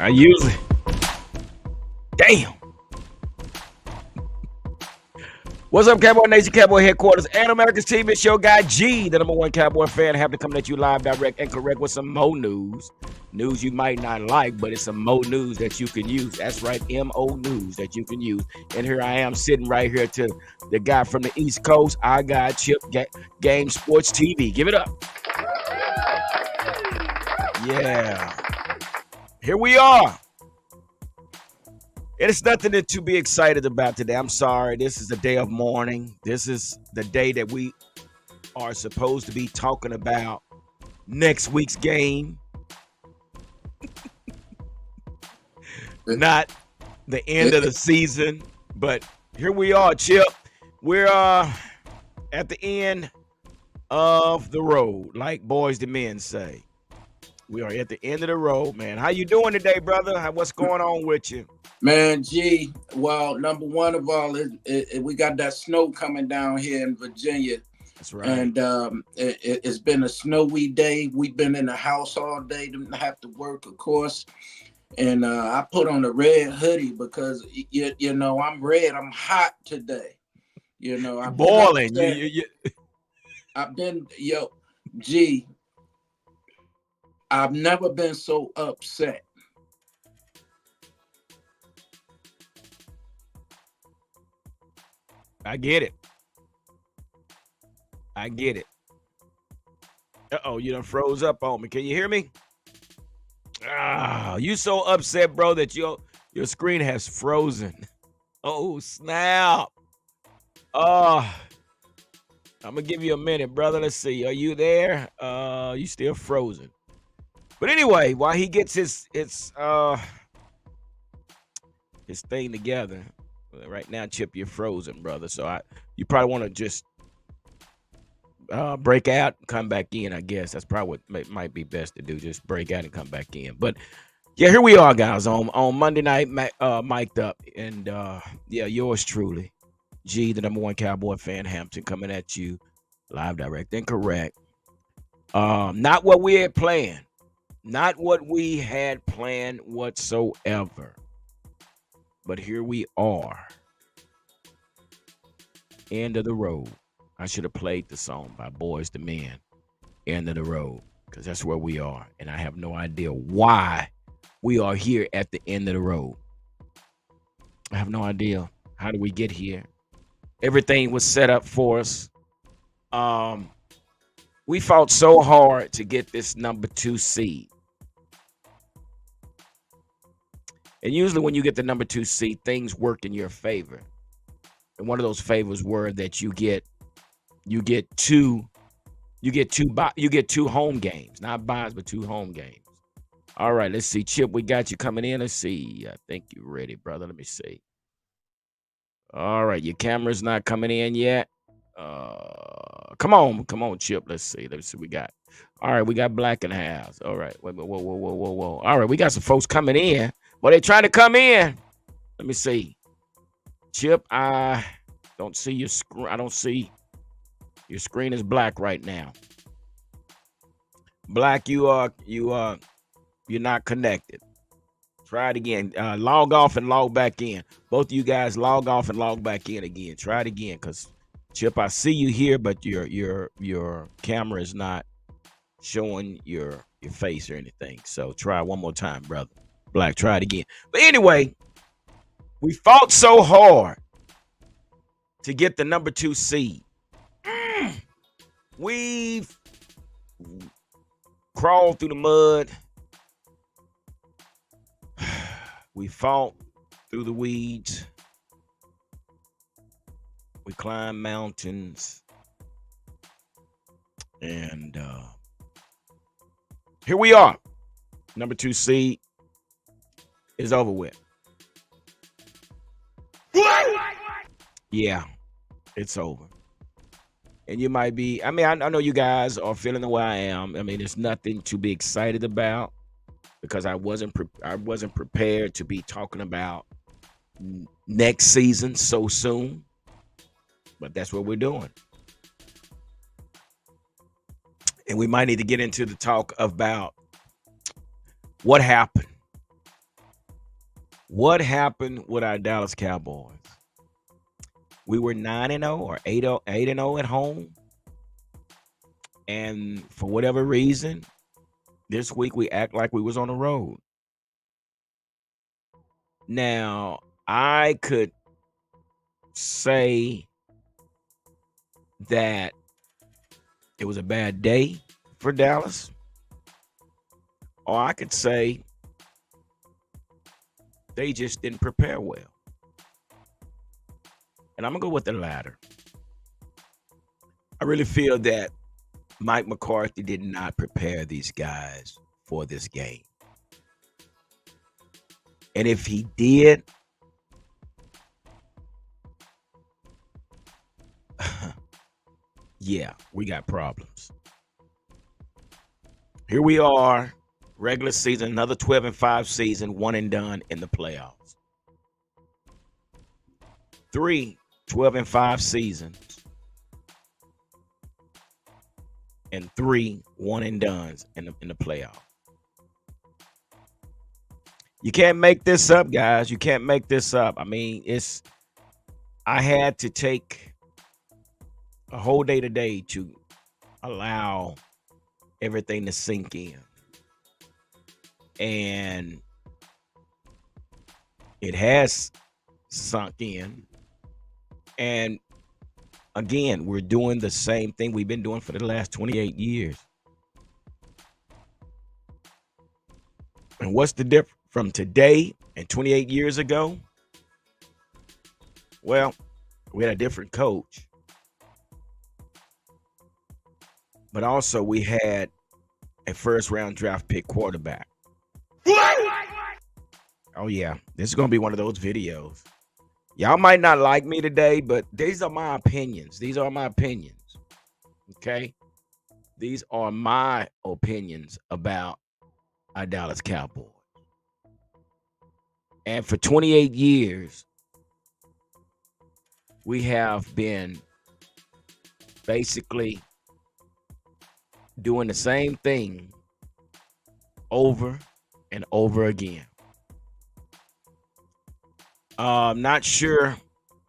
I usually. Damn. What's up, Cowboy Nation, Cowboy Headquarters, and America's team? It's your guy G, the number one Cowboy fan. Happy to come at you live, direct, and correct with some Mo news. News you might not like, but it's some Mo news that you can use. That's right, M-O news that you can use. And here I am sitting right here to the guy from the East Coast. I got Chip Game Sports TV. Give it up. Yeah. Here we are. It is nothing to be excited about today. I'm sorry. This is the day of mourning. This is the day that we are supposed to be talking about next week's game. Not the end of the season. But here we are, Chip. We're at the end of the road, like boys to men say. We are at the end of the road, man. How you doing today, brother? What's going on with you? Man, G, well, number one of all, we got that snow coming down here in Virginia. That's right. And it's been a snowy day. We've been in the house all day, didn't have to work, of course. And I put on a red hoodie because, you know, I'm red. I'm hot today. You know, I've boiling. I've been, G, I've never been so upset. I get it. I get it. Uh-oh, you done froze up on me. Can you hear me? Ah, you so upset, bro, that your screen has frozen. Oh, snap. I'm gonna give you a minute, brother. Let's see. Are you there? You still frozen. But anyway, while he gets his thing together. Right now, Chip, you're frozen, brother. So you probably want to just break out and come back in, I guess. That's probably what might be best to do. Just break out and come back in. But yeah, here we are, guys, on Monday night, mic'd up. And yeah, yours truly, G, the number one Cowboy fan, Hampton, coming at you live, direct, and correct. Not what we had planned. Not what we had planned whatsoever. But here we are. End of the road. I should have played the song by Boys to Men. End of the road. Because that's where we are. And I have no idea why we are here at the end of the road. I have no idea. How did we get here? Everything was set up for us. We fought so hard to get this number 2 seed. And usually when you get the number 2 seed, things work in your favor. And one of those favors were that you get two home games, not buys, but 2 home games. All right, let's see. Chip, we got you coming in. Let's see. I think you're ready, brother. Let me see. All right, your camera's not coming in yet. Come on, Chip. Let's see what we got. All right, we got Black in the house. All right, wait, whoa. All right, we got some folks coming in. Well, they trying to come in. Let me see. Chip, I don't see your screen. I don't see your screen is black right now. Black, you're not connected. Try it again. Log off and log back in. Both of you guys log off and log back in again. Try it again, because Chip, I see you here, but your camera is not showing your face or anything. So try one more time, brother. Black, try it again. But anyway, we fought so hard to get the number 2 seed. We've crawled through the mud. We fought through the weeds. We climbed mountains. And here we are. Number 2 seed is over with. Yeah, it's over. And you might be, I know you guys are feeling the way I am. I mean, there's nothing to be excited about because I wasn't prepared to be talking about next season so soon. But that's what we're doing. And we might need to get into the talk about what happened What happened with our Dallas Cowboys? We were 9-0 or 8-0 at home. And for whatever reason, this week we act like we was on the road. Now, I could say that it was a bad day for Dallas, or I could say they just didn't prepare well. And I'm going to go with the latter. I really feel that Mike McCarthy did not prepare these guys for this game. And if he did, yeah, we got problems. Here we are, regular season, another 12-5 season, one and done in the playoffs. 3 12-5 seasons, and 3 one and dones in the playoff. You can't make this up, guys. You can't make this up. I mean, I had to take a whole day today to allow everything to sink in. And it has sunk in. And again, we're doing the same thing we've been doing for the last 28 years. And what's the difference from today and 28 years ago? Well, we had a different coach. But also we had a first round draft pick quarterback. Oh yeah, this is gonna be one of those videos. Y'all might not like me today, but these are my opinions. These are my opinions. Okay, these are my opinions about our Dallas Cowboys. And for 28 years, we have been basically doing the same thing over and over again. I'm not sure.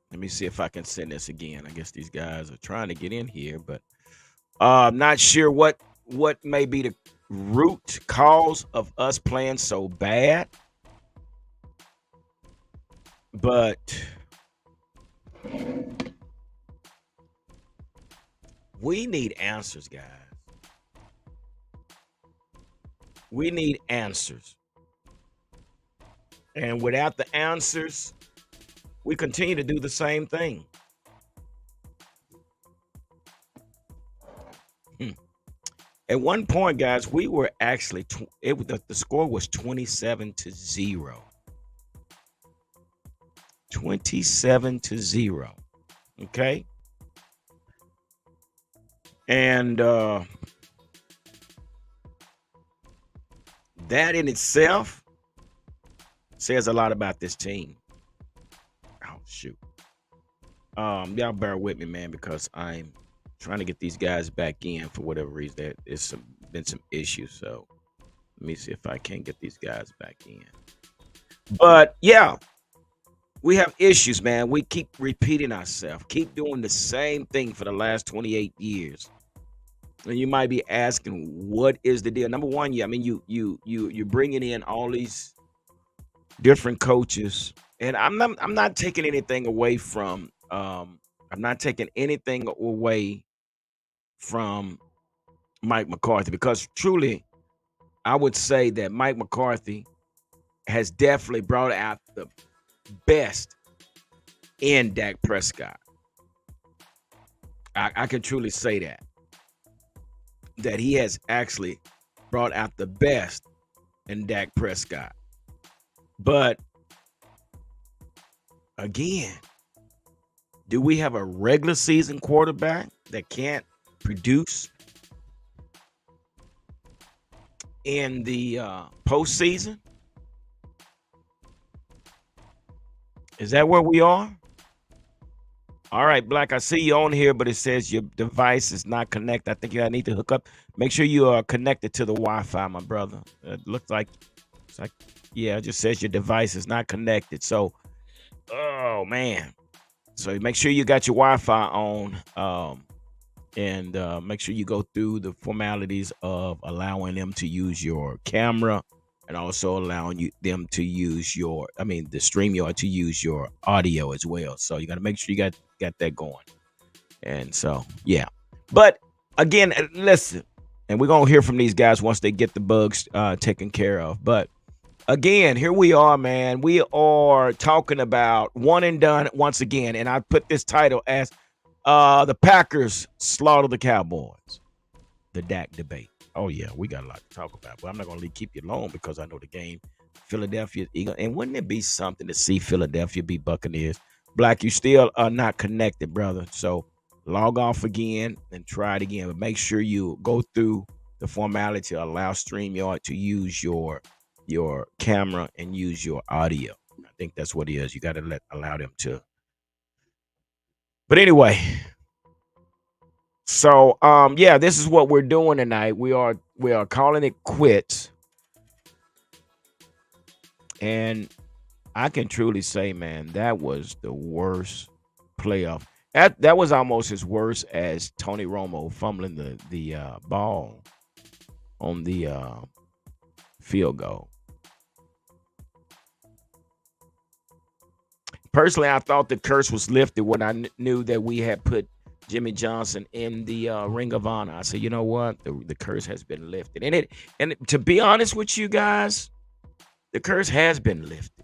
Let me see if I can send this again. I guess these guys are trying to get in here, but I'm not sure what may be the root cause of us playing so bad. But we need answers, guys. We need answers. And without the answers, we continue to do the same thing. At one point, guys, we were actually the score was 27-0. 27-0. Okay. And that in itself says a lot about this team. Oh shoot. Y'all bear with me, man, because I'm trying to get these guys back in for whatever reason. There's been some issues, so let me see if I can get these guys back in. But yeah, we have issues, man. We keep repeating ourselves, keep doing the same thing for the last 28 years. And you might be asking, what is the deal? Number one, yeah, I mean, you're bringing in all these different coaches, and I'm not taking anything away from I'm not taking anything away from Mike McCarthy, because truly, I would say that Mike McCarthy has definitely brought out the best in Dak Prescott. I can truly say that he has actually brought out the best in Dak Prescott. But again, do we have a regular season quarterback that can't produce in the postseason? Is that where we are? All right, Black, I see you on here, but it says your device is not connected. I think you need to hook up. Make sure you are connected to the Wi-Fi, my brother. It looks like It's like, yeah, it just says your device is not connected. So, oh man. So make sure you got your Wi-Fi on, and make sure you go through the formalities of allowing them to use your camera, and also allowing them to use the StreamYard to use your audio as well. So you got to make sure you got that going. And so, yeah. But again, listen, and we're gonna hear from these guys once they get the bugs taken care of. But again, here we are, man. We are talking about one and done once again, and I put this title as the Packers slaughter the Cowboys. The Dak debate. Oh yeah, we got a lot to talk about, but I'm not gonna keep you long because I know the game. Philadelphia Eagle, and wouldn't it be something to see Philadelphia beat Buccaneers? Black, you still are not connected, brother. So log off again and try it again, but make sure you go through the formality to allow StreamYard to use your camera and use your audio. I think that's what it is. You got to allow them to. But anyway, so yeah, this is what we're doing tonight. We are calling it quits, and I can truly say, man, that was the worst playoff. That was almost as worse as Tony Romo fumbling the ball on the field goal. Personally, I thought the curse was lifted when I knew that we had put Jimmy Johnson in the Ring of Honor. I said, you know what, the curse has been lifted, and to be honest with you guys, the curse has been lifted.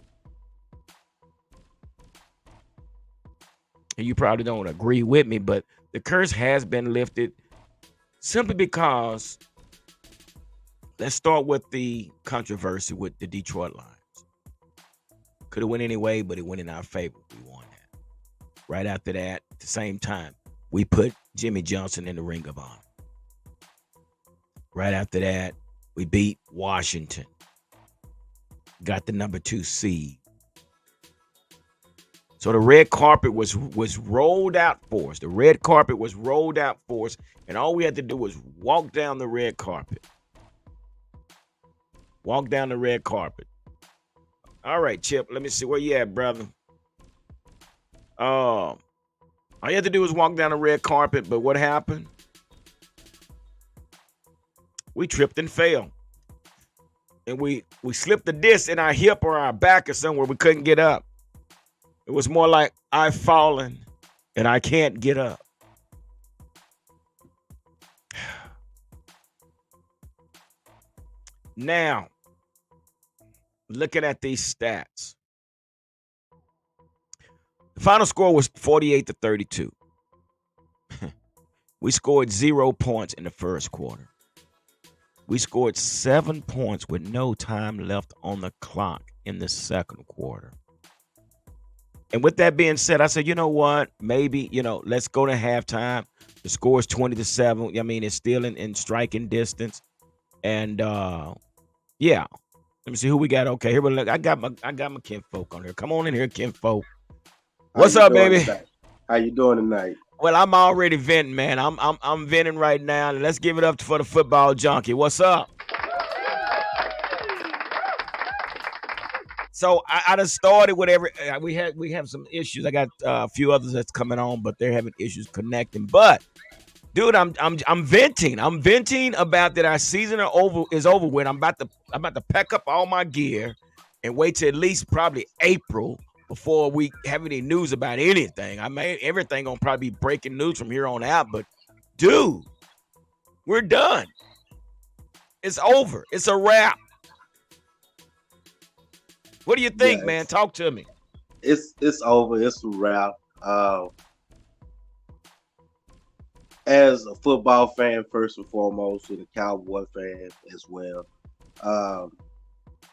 And you probably don't agree with me, but the curse has been lifted simply because let's start with the controversy with the Detroit Lions. Could have went anyway, but it went in our favor. We won that. Right after that, at the same time, we put Jimmy Johnson in the Ring of Honor. Right after that, we beat Washington. Got the number 2 seed. So the red carpet was rolled out for us. The red carpet was rolled out for us, and all we had to do was walk down the red carpet. Walk down the red carpet. All right, Chip. Let me see where you at, brother. All you had to do was walk down the red carpet, but what happened? We tripped and fell, and we slipped the disc in our hip or our back or somewhere. We couldn't get up. It was more like I've fallen and I can't get up. Now, looking at these stats, the final score was 48-32. We scored 0 points in the first quarter. We scored 7 points with no time left on the clock in the second quarter. And with that being said, I said, you know what? Maybe, let's go to halftime. The score is 20-7. I mean, it's still in striking distance. And yeah. Let me see who we got. Okay, here we look. I got my kinfolk on here. Come on in here, kinfolk. How What's you up, doing baby? tonight? How you doing tonight? Well, I'm already venting, man. I'm venting right now. And let's give it up for the football junkie. What's up? So I done started with we have some issues. I got a few others that's coming on, but they're having issues connecting. But dude, I'm venting. I'm venting about that our season is over with. I'm about to pack up all my gear and wait till at least probably April before we have any news about anything. I mean, everything gonna probably be breaking news from here on out. But dude, we're done. It's over. It's a wrap. What do you think, Yeah, man? Talk to me. it's over. It's a wrap. As a football fan, first and foremost, and a Cowboy fan as well. Um,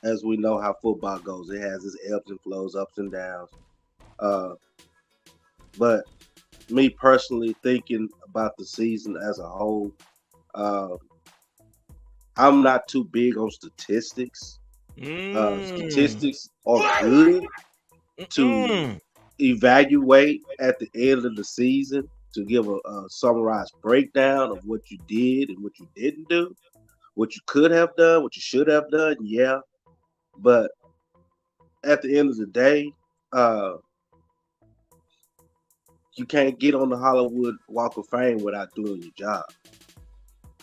as we know how football goes, it has its ebbs and flows, ups and downs. Uh, but me personally, thinking about the season as a whole, uh, I'm not too big on statistics. Mm. Statistics are good to Mm. evaluate at the end of the season to give a summarized breakdown of what you did and what you didn't do, what you could have done, what you should have done. Yeah, But at the end of the day, uh, you can't get on the Hollywood Walk of Fame without doing your job.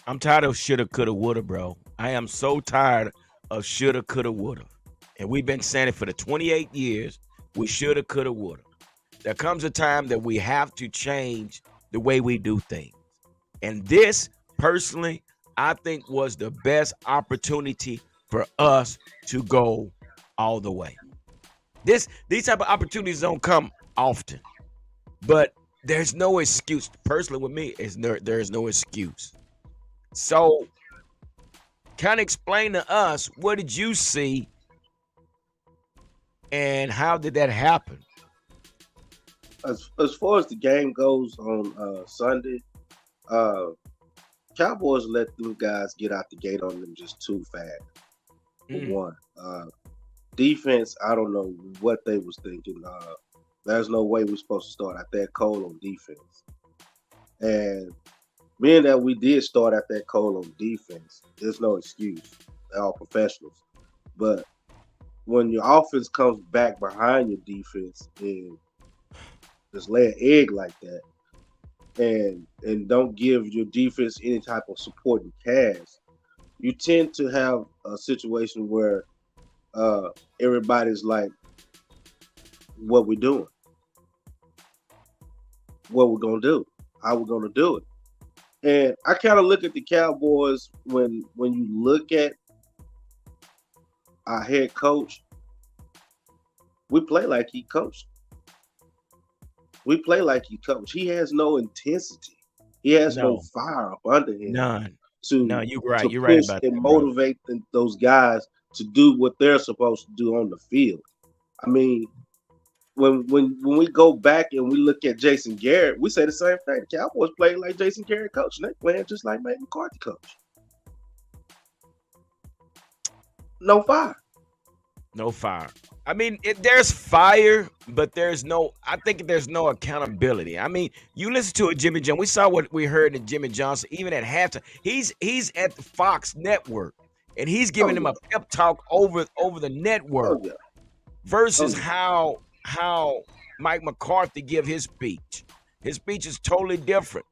I'm tired of shoulda, coulda, woulda, bro. I am so tired of shoulda, coulda, woulda. And we've been saying it for the 28 years. We shoulda, coulda, woulda. There comes a time that we have to change the way we do things. And this, personally, I think was the best opportunity for us to go all the way. These type of opportunities don't come often, but there's no excuse. Personally, with me, there's no excuse. So, kind of explain to us what did you see and how did that happen? As far as the game goes on Sunday, uh, Cowboys let them guys get out the gate on them just too fast. For Mm, one, defense, I don't know what they was thinking. There's no way we're supposed to start out that cold on defense. And being that we did start out that cold on defense, there's no excuse. They're all professionals. But when your offense comes back behind your defense and just lay an egg like that, and don't give your defense any type of supporting cast, you tend to have a situation where uh, everybody's like, "What we doing? What we're gonna do? How we're gonna do it?" And I kind of look at the Cowboys when you look at our head coach, we play like he coached. We play like he coached. He has no intensity. He has no no, fire up under him none. No, to you're right. to You're right push about and that, brother. motivate those guys to do what they're supposed to do on the field. I mean, when we go back and we look at Jason Garrett, we say the same thing. The Cowboys playing like Jason Garrett coach, and they playing just like Mike McCarthy coach. No fire. No fire. I mean, there's fire, but there's no. I think there's no accountability. I mean, you listen to a Jimmy Johnson. We saw what we heard in Jimmy Johnson, even at halftime. He's at the Fox Network, and he's Oh giving him yeah. a pep talk over the network Oh yeah. Oh versus yeah. how Mike McCarthy give his speech. His speech is totally different.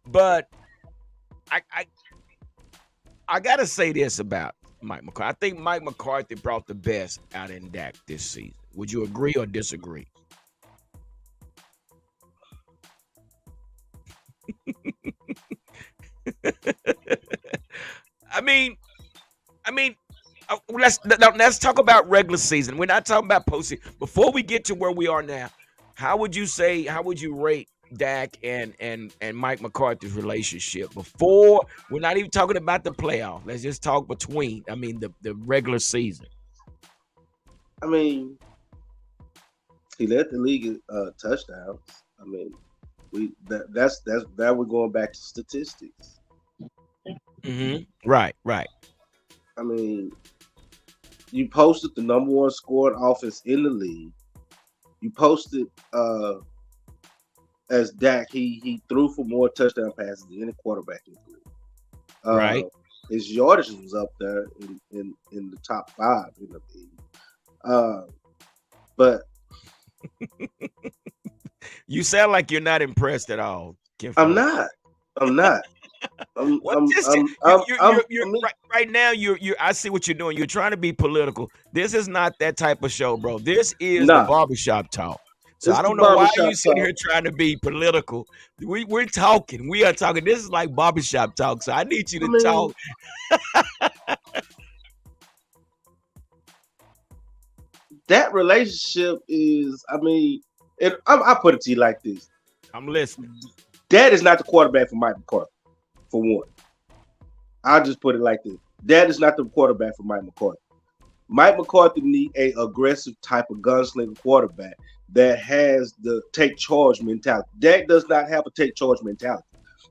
But I I, I gotta say this about Mike McCarthy. I think Mike McCarthy brought the best out in Dak this season. Would you agree or disagree? I mean, I mean, let's talk about regular season. We're not talking about postseason. Before we get to where we are now, how would you say? How would you rate Dak and Mike McCarthy's relationship? Before we're not even talking about the playoff. Let's just talk between. I mean, the regular season. I mean, he led the league in touchdowns. I mean, that's that we're going back to statistics. Right, right, I mean, you posted the number one scoring offense in the league. You posted as Dak, he threw for more touchdown passes than any quarterback in the league. right. His yardage was up there in the top five in the league. Uh, but You sound like you're not impressed at all, I'm Kinfolk. not. I'm not. What this you're I mean, right now you're I see what you're doing. You're trying to be political. This is not that type of show, bro. This is the nah. barbershop talk. So I It's the don't know why you barbershop sitting talk. here trying to be political. We're talking. We are talking. This is like barbershop talk. So I need you I to mean, talk. that relationship is. I mean, I put it to you like this: I'm listening. Dad is not the quarterback for Mike McCarthy. For one, I'll just put it like this: Dad is not the quarterback for Mike McCarthy. Mike McCarthy need a aggressive type of gunslinger quarterback that has the take charge mentality. Dak does not have a take charge mentality.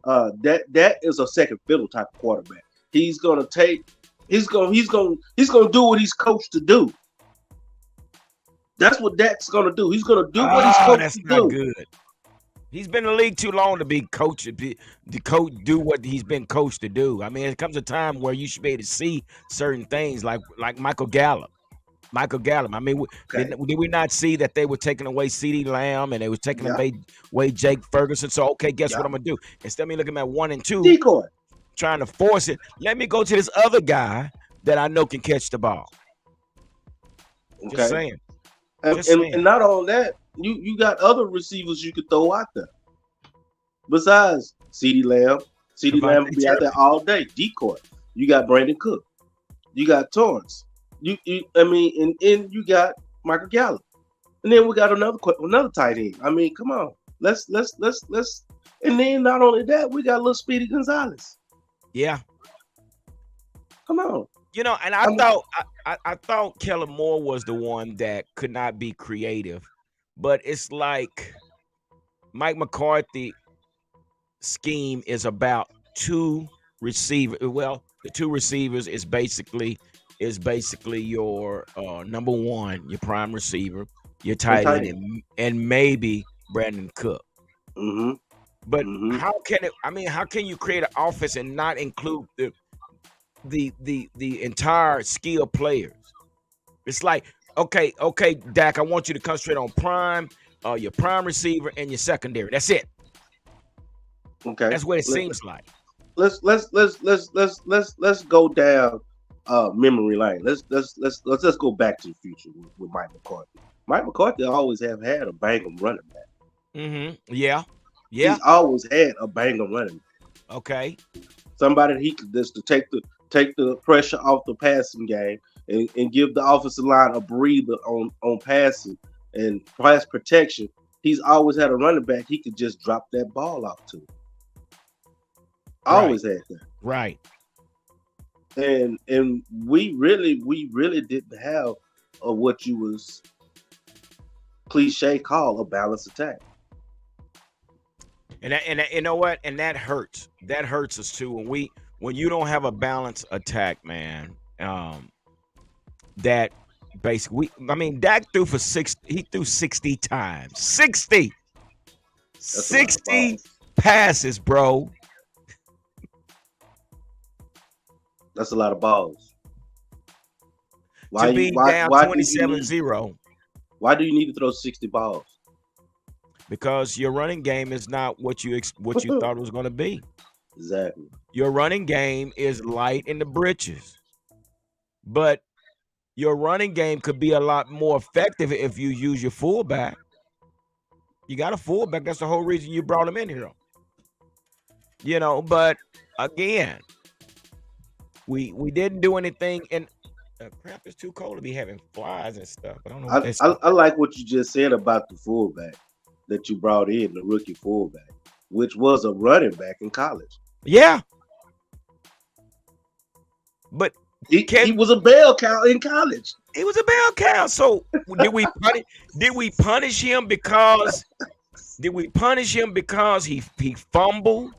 That is a second fiddle type of quarterback. He's gonna take. He's gonna do what he's coached to do. That's what Dak's gonna do. He's gonna do what he's Oh, coached that's to not do. good. He's been in the league too long to be coached to coach do what he's been coached to do. I mean, it comes a time where you should be able to see certain things like Michael Gallup. Michael Gallup. I mean, Okay. did we not see that they were taking away C.D. Lamb and they was taking Yeah. away Jake Ferguson? So okay, guess what Yeah. I'm gonna do? Instead of me looking at 1 and 2, Decoy. trying to force it, let me go to this other guy that I know can catch the ball. Just Okay. saying. And, Just and, saying. and not only that, you got other receivers you could throw out there besides CeeDee Lamb. CeeDee Lamb will Devontae be out there Terry. all day. Decoy. You got Brandon Cook. You got Torrance. I mean, and you got Michael Gallup. And then we got another tight end. I mean, come on. Let's. And then not only that, we got little Speedy Gonzalez. Yeah. Come on. And I I mean, thought I thought Kellen Moore was the one that could not be creative, but it's like Mike McCarthy scheme is about two receivers. Well, the two receivers is basically your number one, your prime receiver, your and tight tight end, end. and maybe Brandon Cook. Mm-hmm. But Mm-hmm. how can it? I mean, how can you create an offense and not include the entire skill players? It's like, okay, Dak, I want you to concentrate on your prime receiver and your secondary. That's it. Okay. That's what it Let, seems like. let's go down memory lane. Let's go back to the future with Mike McCarthy. Mike McCarthy always have had a bangum running back. Yeah. He's Yeah. always had a bangum running back. Okay. Somebody that he could just to take the pressure off the passing game and give the offensive line a breather on passing and pass protection. He's always had a running back he could just drop that ball off to. Right. Always had that. Right. And we really didn't have what you was cliche call a balanced attack. You know what? And that hurts. That hurts us too when you don't have a balanced attack, man. That basically, I mean, Dak threw for six. He threw 60 times. 60. That's a lot of 60 balls. passes, bro. That's a lot of balls. To Why you be why down why do you need 27-0 why do you need to throw 60 balls? because your running game is not what you thought it was going to be. Exactly. Your running game is light in the britches, but your running game could be a lot more effective if you use your fullback. You got a fullback. That's the whole reason you brought him in here. But again, we didn't do anything. And crap, it's too cold to be having flies and stuff. I don't know what I, that's. I I like what you just said about the fullback that you brought in, the rookie fullback, which was a running back in college. Yeah, but He can was a bell cow in college. he was a bell cow. So did we punish him because he fumbled?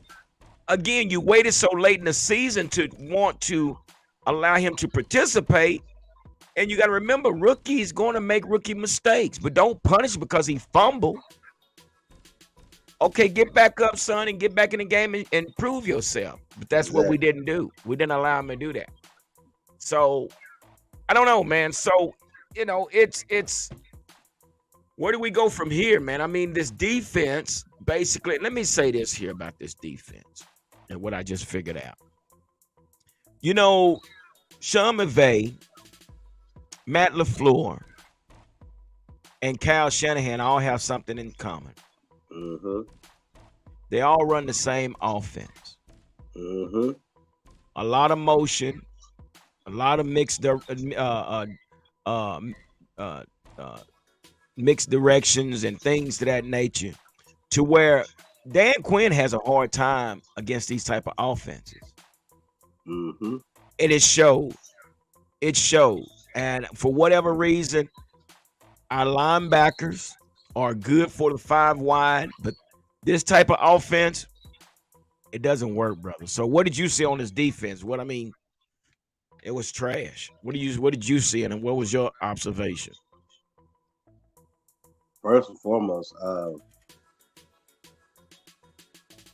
Again, you waited so late in the season to want to allow him to participate. And you got to remember, rookies going to make rookie mistakes, but don't punish because he fumbled. Okay, get back up, son, and get back in the game and prove yourself. But that's what we Exactly. didn't do. We didn't allow him to do that. So I don't know, man. So it's where do we go from here, man? I mean, this defense basically. Let me say this here about this defense and what I just figured out. You know, Sean McVay, Matt LaFleur, and Kyle Shanahan all have something in common. Mm-hmm. They all run the same offense. Mm-hmm. A lot of motion, a lot of uh, uh, uh, mixed directions and things to that nature. To where Dan Quinn has a hard time against these type of offenses, Mm-hmm. and it showed. It showed, and for whatever reason, our linebackers are good for the five wide, but this type of offense, it doesn't work, brother. So what did you see on this defense? What I mean, it was trash. What did you see and what was your observation? First and foremost,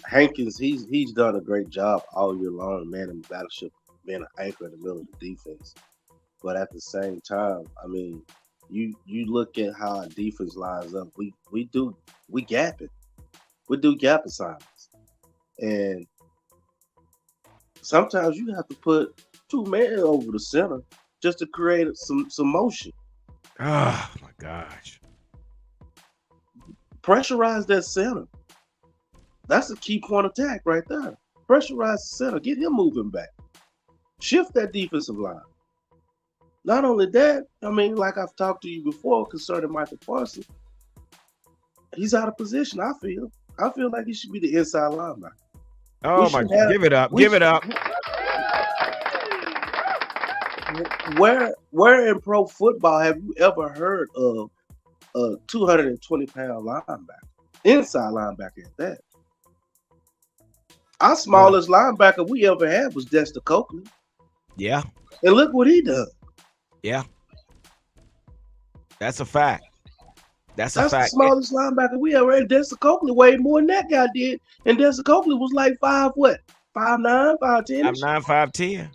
Hankins, he's done a great job all year long, man, in battleship, being an anchor in the middle of the defense. but at the same time, I mean, you look at how our defense lines up. We gap it. We do gap assignments, and sometimes you have to put two men over the center just to create some motion. Oh my gosh. Pressurize that center. That's a key point attack right there. Pressurize the center. Get him moving back. Shift that defensive line. Not only that, I mean, like I've talked to you before concerning Michael Parsons, he's out of position. I feel like he should be the inside linebacker. We Oh my, should have give it up. we Give it up. where in pro football have you ever heard of a 220-pound linebacker, inside linebacker at that? Our Well, smallest linebacker we ever had was Dexter Coakley, yeah, and look what he done. yeah. That's a fact. That's a That's the fact. smallest linebacker we ever had. Dexter Coakley weighed more than that guy did, and Dexter Coakley was like 5'9", 5'10", I'm 9'5'10".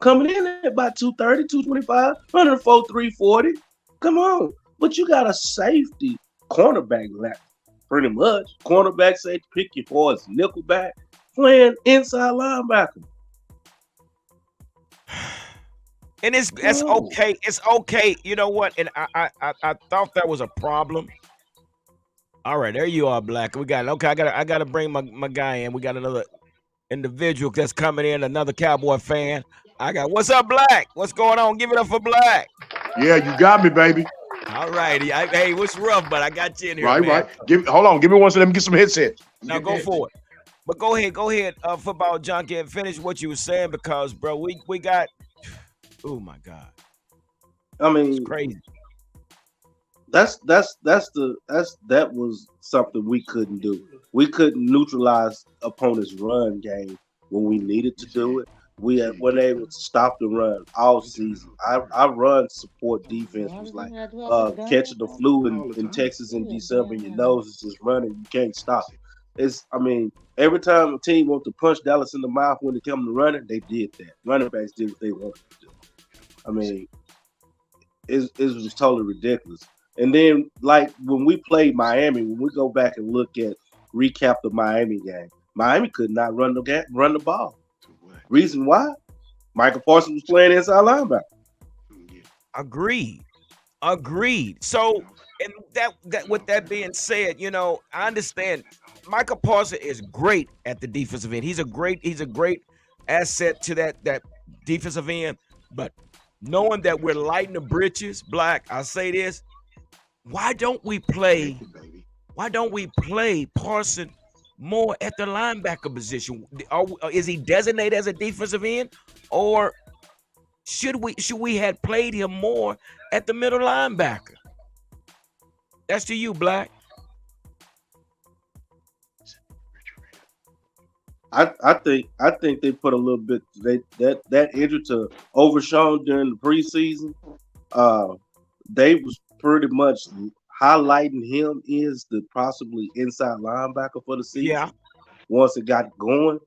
coming in at about 230, 225, 104, 340. Come on. But you got a safety cornerback left, pretty much. Cornerback, safety, pick your poison. Nickelback, playing inside linebacker. And that's No. okay. It's okay. You know what? And I thought that was a problem. All right, there you are, Black. We got okay. I gotta bring my guy in. We got another individual that's coming in, another Cowboy fan. I got what's up, Black? What's going on? Give it up for Black. Yeah, you got me, baby. All righty. Hey, what's rough? But I got you in here, Right, man. right. Hold on. Give me one so let me get some headsets. Now go for it. But go ahead, football junkie, and finish what you were saying because, bro, we got. Oh my God, I it's mean, crazy. that was something we couldn't do. We couldn't neutralize opponent's run game when we needed to do it. Weren't able to stop the run all season. Our run support defense was like catching the flu in Texas in December, and your nose is just running. You can't stop it. I mean, every time a team wants to punch Dallas in the mouth when they come to running, they did that. Running backs did what they wanted to do. I mean, it was totally ridiculous. And then, like when we played Miami, when we go back and look at recap the Miami game, Miami could not run the ball. Reason why? Michael Parsons was playing inside linebacker. Agreed. Agreed. So, and that with that being said, I understand Michael Parsons is great at the defensive end. He's a great asset to that defensive end. But knowing that we're lighting the britches, Black, I say this: why don't we play? Why don't we play Parson more at the linebacker position? Is he designated as a defensive end, or should we had played him more at the middle linebacker? That's to you, Black. I think they put a little bit that injury to Overshown during the preseason. Uh, they was pretty much highlighting him as the possibly inside linebacker for the Yeah, season. Once it got going,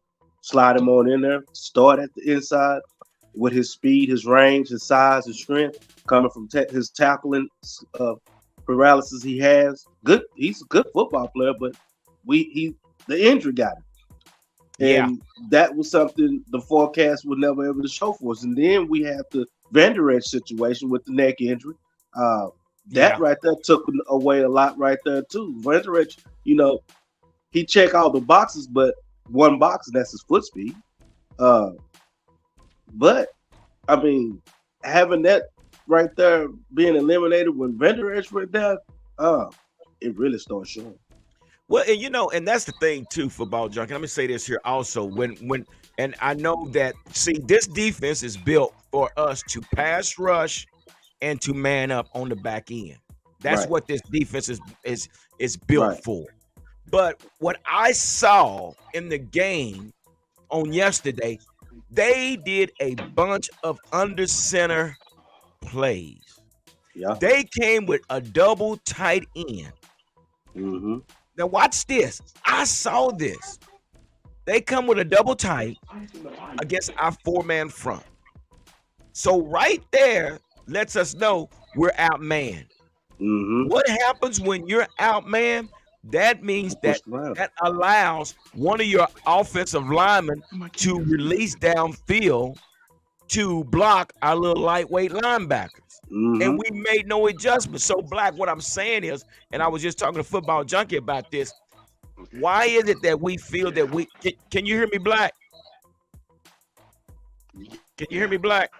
slide him on in there, start at the inside with his speed, his range, his size, his strength, coming from his tackling uh, paralysis he has. Good, he's a good football player, but the injury got him. yeah, And that was something the forecast was never able to show for us. And then we have the Van Der Esch situation with the neck injury. Uh, that yeah, right there took away a lot right there too. Van Der Esch, he checked all the boxes, but one box, and that's his foot speed. Uh, but I mean, having that right there being eliminated when Van Der Esch went down, it really started showing. Well, and that's the thing too, football junkie. Let me say this here also. And I know that this defense is built for us to pass rush and to man up on the back end. That's Right, what this defense is built right. for. But what I saw in the game on yesterday, they did a bunch of under center plays. Yeah. They came with a double tight end. Mm-hmm. Now watch this. I saw this. They come with a double tight against our four-man front. So right there lets us know we're outmanned. Mm-hmm. What happens when you're outmanned? That means You that pushed around. that allows one of your offensive linemen Come on, keep to your feet. release downfield to block our little lightweight linebackers. And Mm-hmm. we made no adjustments. So, Black, what I'm saying is, and I was just talking to Football Junkie about this. Okay. Why is it that we feel Yeah. that we can you hear me, Black? Can you Yeah. hear me, Black?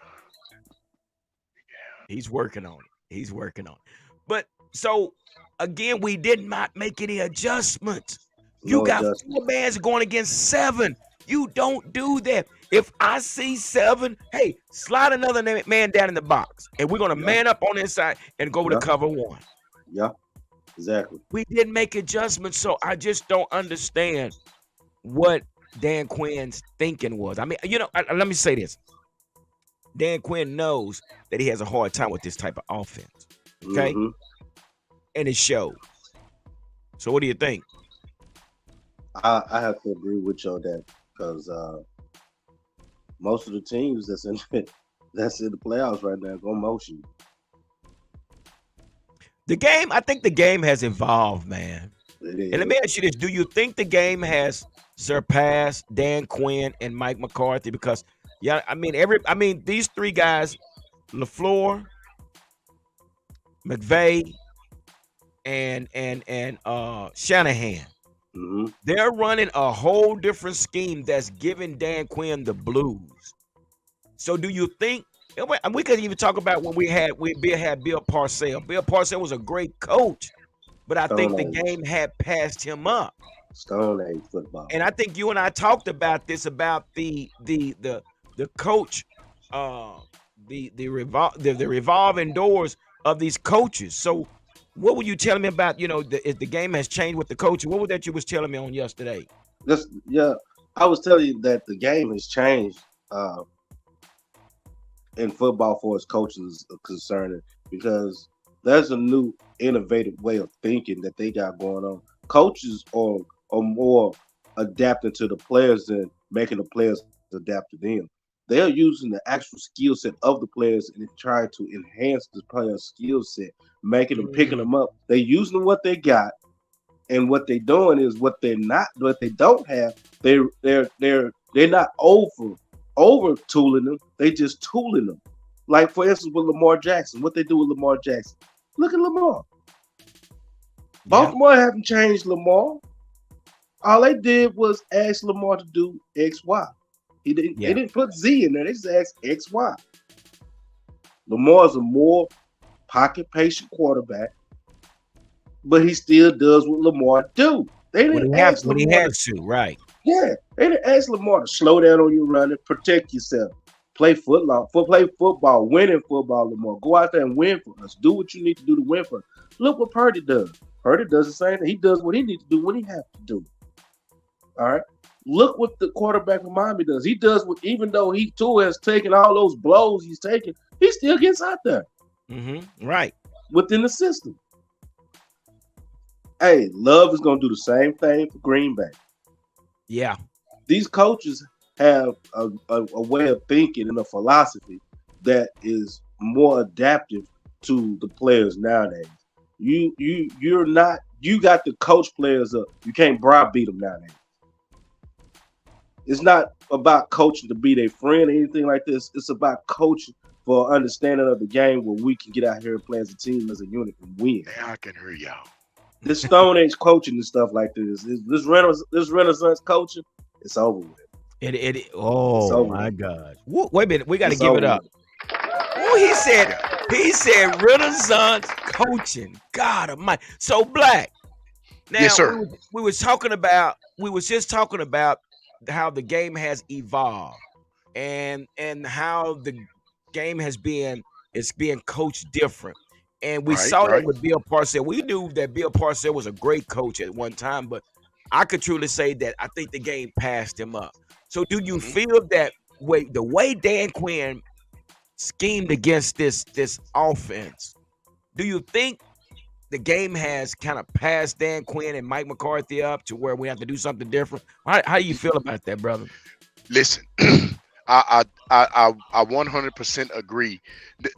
He's working on it. He's working on it. But so again, we did not make any adjustments. You No got adjustment. 4 bands going against 7. You don't do that. If I see 7, hey, slide another man down in the box, and we're gonna Yeah. man up on the inside and go to Yeah. cover 1. Yeah. Exactly. We didn't make adjustments, so I just don't understand what Dan Quinn's thinking was. I mean, let me say this: Dan Quinn knows that he has a hard time with this type of offense. Okay, Mm-hmm. and it shows. So, what do you think? I have to agree with you on that because most of the teams that's in the playoffs right now go motion. I think the game has evolved, man. It And let me is. ask you this: do you think the game has surpassed Dan Quinn and Mike McCarthy? Because I mean these 3 guys, LaFleur, McVay, and Shanahan. Mm-hmm. They're running a whole different scheme that's giving Dan Quinn the blues. So do you think and we could even talk about when we had Bill Parcells. Bill Parcells was a great coach, but I think Stone the Age. game had passed him up. Stone Age football. And I think you and I talked about this about the coach, uh, the revolving doors of these coaches. So, what were you telling me about? If the game has changed with the coaches. What was that you was telling me on yesterday? Just yeah. I was telling you that the game has changed uh, in football for its coaches concerning because there's a new innovative way of thinking that they got going on. Coaches are more adapting to the players than making the players adapt to them. They're using the actual skill set of the players and trying to enhance the player's skill set, making them picking Mm, them up. They're using what they got, and what they're doing is what they don't have. They're not over tooling them. They just tooling them. Like for instance with Lamar Jackson, what they do with Lamar Jackson. Look at Lamar. yeah, Baltimore haven't changed Lamar. All they did was ask Lamar to do X, Y. He didn't. They yeah, didn't put Z in there. They just asked X, Y. Lamar's a more pocket patient quarterback, but he still does what Lamar do. They when didn't he have ask when he Lamar to has to, right? Yeah, they didn't ask Lamar to slow down on your running, protect yourself, play football, win in football, Lamar. Go out there and win for us. Do what you need to do to win for us. Look what Purdy does. Purdy does the same thing. He does what he needs to do when he has to do. All right. Look what the quarterback from Miami does. He does what, even though he too has taken all those blows he's taken, he still gets out there Right. within the system. Hey, Love is gonna do the same thing for Green Bay. Yeah. These coaches have a way of thinking and a philosophy that is more adaptive to the players nowadays. You're not you got to coach players up. You can't browbeat them nowadays. It's not about coaching to be their friend or anything like this. It's about coaching for understanding of the game where we can get out here and play as a team, as a unit, and win. Now I can hear y'all. This Stone Age coaching and stuff like this Renaissance coaching, it's over with. It's Oh over my with. God. Wait a minute. We got to It's give it over up. with. Oh, he said, Yeah. he said Renaissance coaching. God Almighty. So Black. Yes, Now sir. we was just talking about how the game has evolved and how the game it's being coached different. And we Right, saw that right. with Bill Parcells. We knew that Bill Parcells was a great coach at one time, but I could truly say that I think the game passed him up. So do you Hmm. feel that the way Dan Quinn schemed against this offense, do you think the game has kind of passed Dan Quinn and Mike McCarthy up to where we have to do something different? How do you feel about that, brother? Listen, I 100% agree.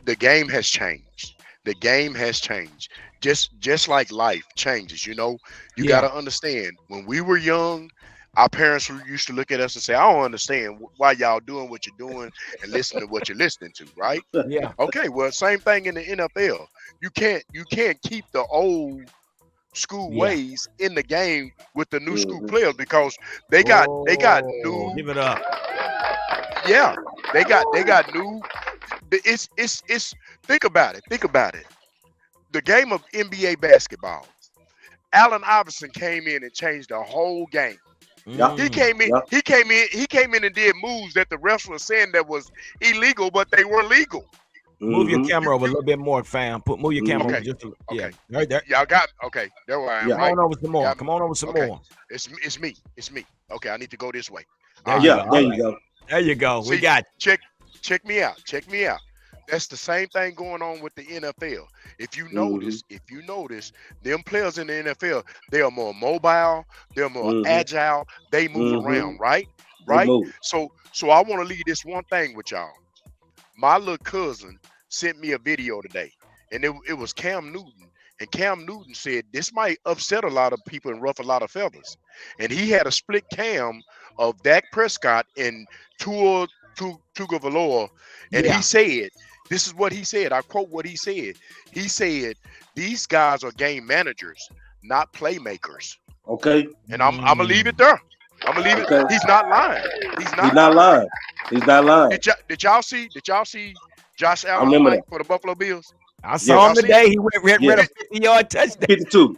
The game has changed. The game has changed. Just like life changes, you got Yeah. to understand. When we were young, our parents used to look at us and say, "I don't understand why y'all doing what you're doing and listening to what you're listening to." Right? Yeah. Okay. Well, same thing in the NFL. You can't keep the old school Yeah. ways in the game with the new school Mm-hmm. players because they got Oh, new. give it up. Yeah, they got new. It's think about it. Think about it. The game of NBA basketball. Allen Iverson came in and changed the whole game. Yep. He Mm. came in. Yep. He came in. He came in and did moves that the refs were saying that was illegal, but they were legal. Move your Mm-hmm. You camera over a you little bit more, fam. Move your camera Mm-hmm. over okay? just yeah. Okay. Right there. Y'all got okay. There where I am. Yeah. Come on Right. over some You more. got me. Come on over some Okay. more. It's me. It's me. Okay. I need to go this way. There All you right. go. Yeah. All There you right. go. There you go. We See, got check me out. Check me out. That's the same thing going on with the NFL. Mm-hmm. If you notice, them players in the NFL, they are more mobile, they're more Mm-hmm. agile, they move Mm-hmm. around, right? They Right? move. So I want to leave this one thing with y'all. My little cousin sent me a video today, and it was Cam Newton. And Cam Newton said this might upset a lot of people and ruff a lot of feathers. And he had a split cam of Dak Prescott and Tua Tagovailoa, and he yeah. said, "This is what he said." I quote what he said. He said, "These guys are game managers, not playmakers." Okay. And I'm gonna leave Mm. it there. I'm gonna leave it. Okay. He's not lying. He's He's not not lying. lying. He's not lying. Did y'all see Josh I Allen remember tonight that. for the Buffalo Bills? I saw Yes. him Y'all see him? today. He ran a Yes. 50-yard touchdown. 52.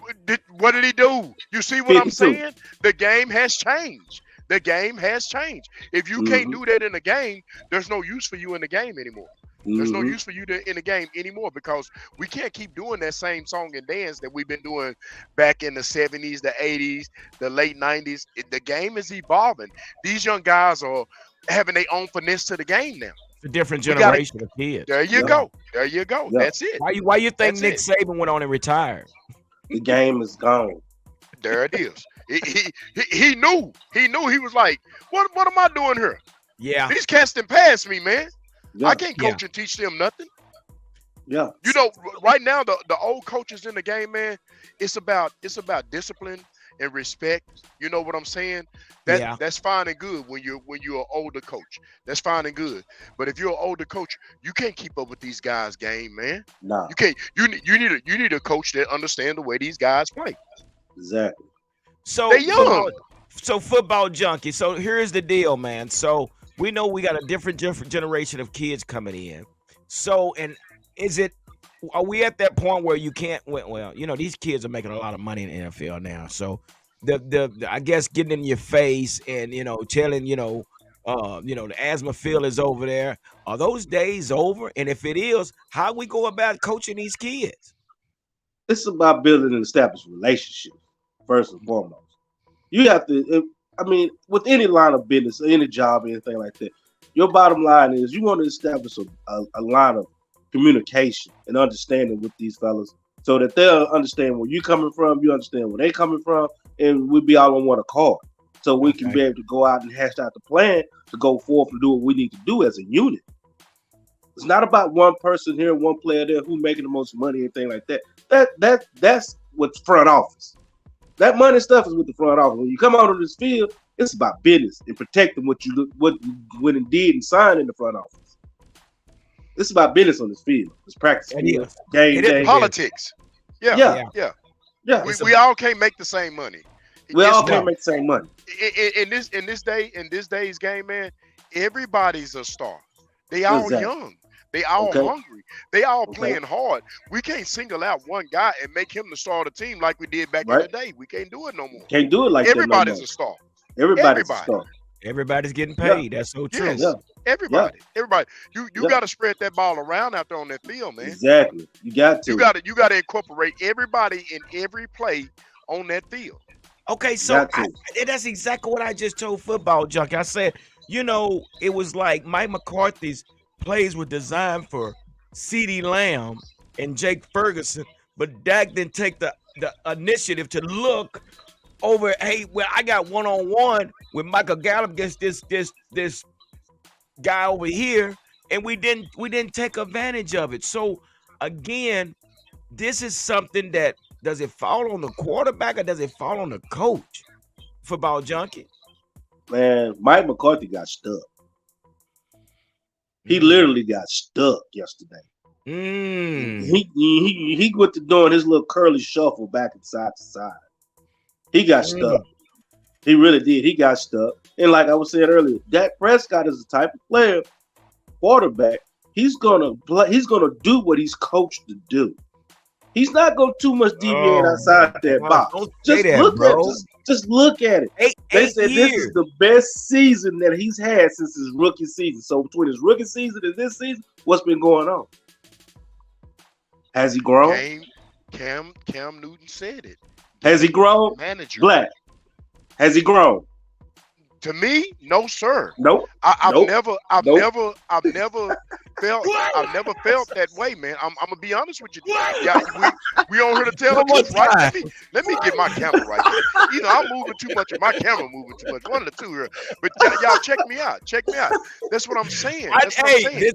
What did he do? You see what I'm 52. saying? The game has changed. The game has changed. If you can't Mm-hmm. do that in the game, there's no use for you in the game anymore. There's no Mm-hmm. use for you in the game anymore because we can't keep doing that same song and dance that we've been doing back in the 70s, the 80s, the late 90s. The game is evolving. These young guys are having their own finesse to the game now. It's a different We got to, generation of kids. there you Yep. Yeah. go. There you go. Yep. That's it. Why you think That's Nick it. Saban went on and retired? The game is gone. There it is. He knew. He knew. He was like, what am I doing here? Yeah. These cats done past me, man. I Yeah. can't Yeah. coach and teach them nothing. Yeah. Right now the old coaches in the game, man, it's about discipline and respect. You know what I'm saying? Yeah. That's fine and good when you're an older coach. That's fine and good. But if you're an older coach, you can't keep up with these guys' game, man. Nah. You can't. You need a coach that understands the way these guys play. Exactly. So They football, young. so football junkie. So here's the deal, man. So we know we got a different generation of kids coming in. So and is it are we at that point where you can't well, these kids are making a lot of money in the NFL now. So I guess getting in your face and telling the asthma field is over there. Are those days over? And if it is, how we go about coaching these kids? It's about building and establishing relationships first and foremost. You have to. I mean, with any line of business, any job, anything like that, your bottom line is you want to establish a line of communication and understanding with these fellas, so that they'll understand where you coming from, you understand where they coming from, and we'll be all on one accord. So we can Okay. be able to go out and hash out the plan to go forth and do what we need to do as a unit. It's not about one person here, one player there who making the most money, anything like that. That's what's front office. That money stuff is with the front office. When you come out on this field, it's about business and protecting what you went and did and signed in the front office. It's about business on this field. It's practice It field, is. game It is. day. Politics. Yeah. Yeah, Yeah. Yeah. yeah. We, It's a we all can't make the same money. We all It's can't no. make the same money. in this day's game, man. Everybody's a star. They all Exactly. young. They all Okay. hungry. They all Okay. playing hard. We can't single out one guy and make him the star of the team like we did back in Right. the day. We can't do it no more. Can't do it like that no Everybody's more. a star. Everybody's a Everybody. star. Everybody's getting Yeah. paid. That's so true. Yes. Yeah. Yeah. Everybody. You Yeah. got to spread that ball around out there on that field, man. Exactly. You got You to. got to incorporate everybody in every play on that field. Okay, so Got to. that's exactly what I just told Football Junkie. I said, it was like Mike McCarthy's plays were designed for CeeDee Lamb and Jake Ferguson, but Dak didn't take the initiative to look over. Hey, well, I got one-on-one with Michael Gallup against this guy over here, and we didn't take advantage of it. So again, this is something that does it fall on the quarterback or does it fall on the coach? Football junkie. Man, Mike McCarthy got stuck. He Mm. literally got stuck yesterday. Mm. He went to doing his little curly shuffle back and side to side. He got stuck. Mm. He really did. He got stuck. And like I was saying earlier, Dak Prescott is the type of player, quarterback. He's gonna play. He's gonna do what he's coached to do. He's not gonna too much deviate Oh my outside that God! box. Don't say Just that, look at bro. just look at it. Eight They eight said this is years. the best season that he's had since his rookie season. So between his rookie season and this season, what's been going on? Has he grown? Cam Newton said it. Has he Game grown? manager. Black. Has he grown? To me, no, sir. Nope. I've Nope. never Nope. I've never felt that way, man. I'm gonna be honest with you. Yeah, we on here to tell the One more truth, right? time. Let me get my camera right here. You know, I'm moving too much, or my camera moving too much. One of the two here. But y'all check me out. Check me out. That's what I'm saying. That's what I'm saying. This,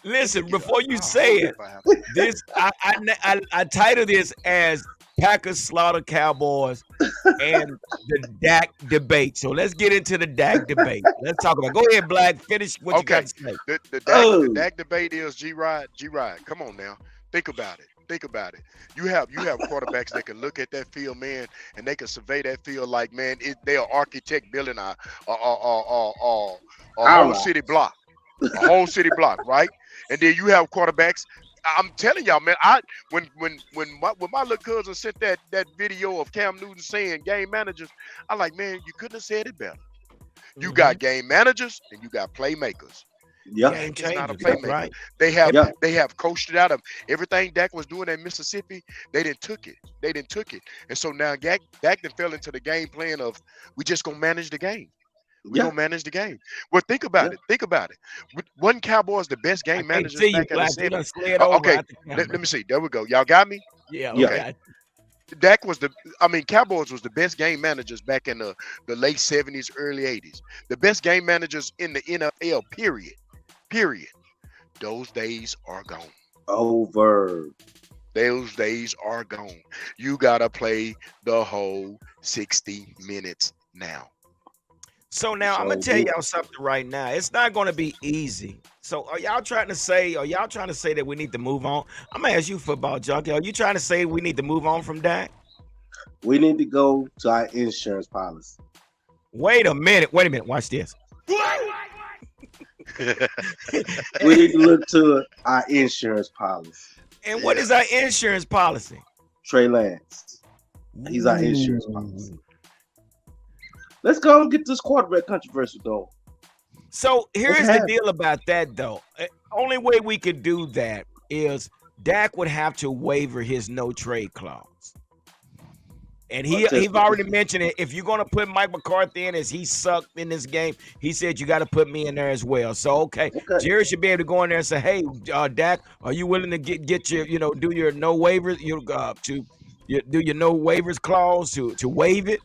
listen, before you I'll say hold it, if I have to. this I title this as Packers slaughter Cowboys and the Dak debate. So let's get into the Dak debate. Let's talk about. Go ahead, Black. Finish what you got Okay. to say. The Oh, Dak debate is G-Ride. Come on now. Think about it. Think about it. You have quarterbacks that can look at that field, man, and they can survey that field like, man, they are architect building a all whole right. city block. A whole city block, right? And then you have quarterbacks. I'm telling y'all, man. When my little cousin sent that video of Cam Newton saying game managers, I like, man, you couldn't have said it better. You Mhm. got game managers and you got playmakers. Yeah. Game Dak is not a changers. That's playmaker. right. They have Yeah. they have coached it out of everything Dak was doing at Mississippi. They didn't took it. They didn't took it. And so now Dak then fell into the game plan of we just gonna manage the game. We're Yeah. gonna manage the game. Well, think Yeah. about it. Think about it. One Cowboys the best I game can't managers see you, back in the Black. You done 70s. slid over Okay, out the let camera. me see. There we go. Y'all got me? Yeah, we Yeah. Okay. got Dak was Cowboys was the best game managers back in the late 70s, early 80s. The best game managers in the NFL, period. Period. Those days are gone. Over. Those days are gone. You gotta play the whole 60 minutes now. So now I'm gonna So tell y'all something right now. It's not gonna be easy. So are y'all trying to say that we need to move on? I'm gonna ask you, football junkie. Are you trying to say we need to move on from Dak? we need to go to our insurance policy. Wait a minute. Wait a minute. Watch this. We need to look to our insurance policy. And what is our insurance policy? Trey Lance. He's our insurance policy. Ooh. Let's go and get this quarterback controversy going. So Let's here's the have it. deal about that, though. Only way we could do that is Dak would have to waiver his no trade clause. And Well, he's already mentioned it. If you're gonna put Mike McCarthy in as he sucked in this game, he said you got to put me in there as well. So okay, Okay. Jerry should be able to go in there and say, "Hey, Dak, are you willing to get your do your no waivers do your no waivers clause to waive it?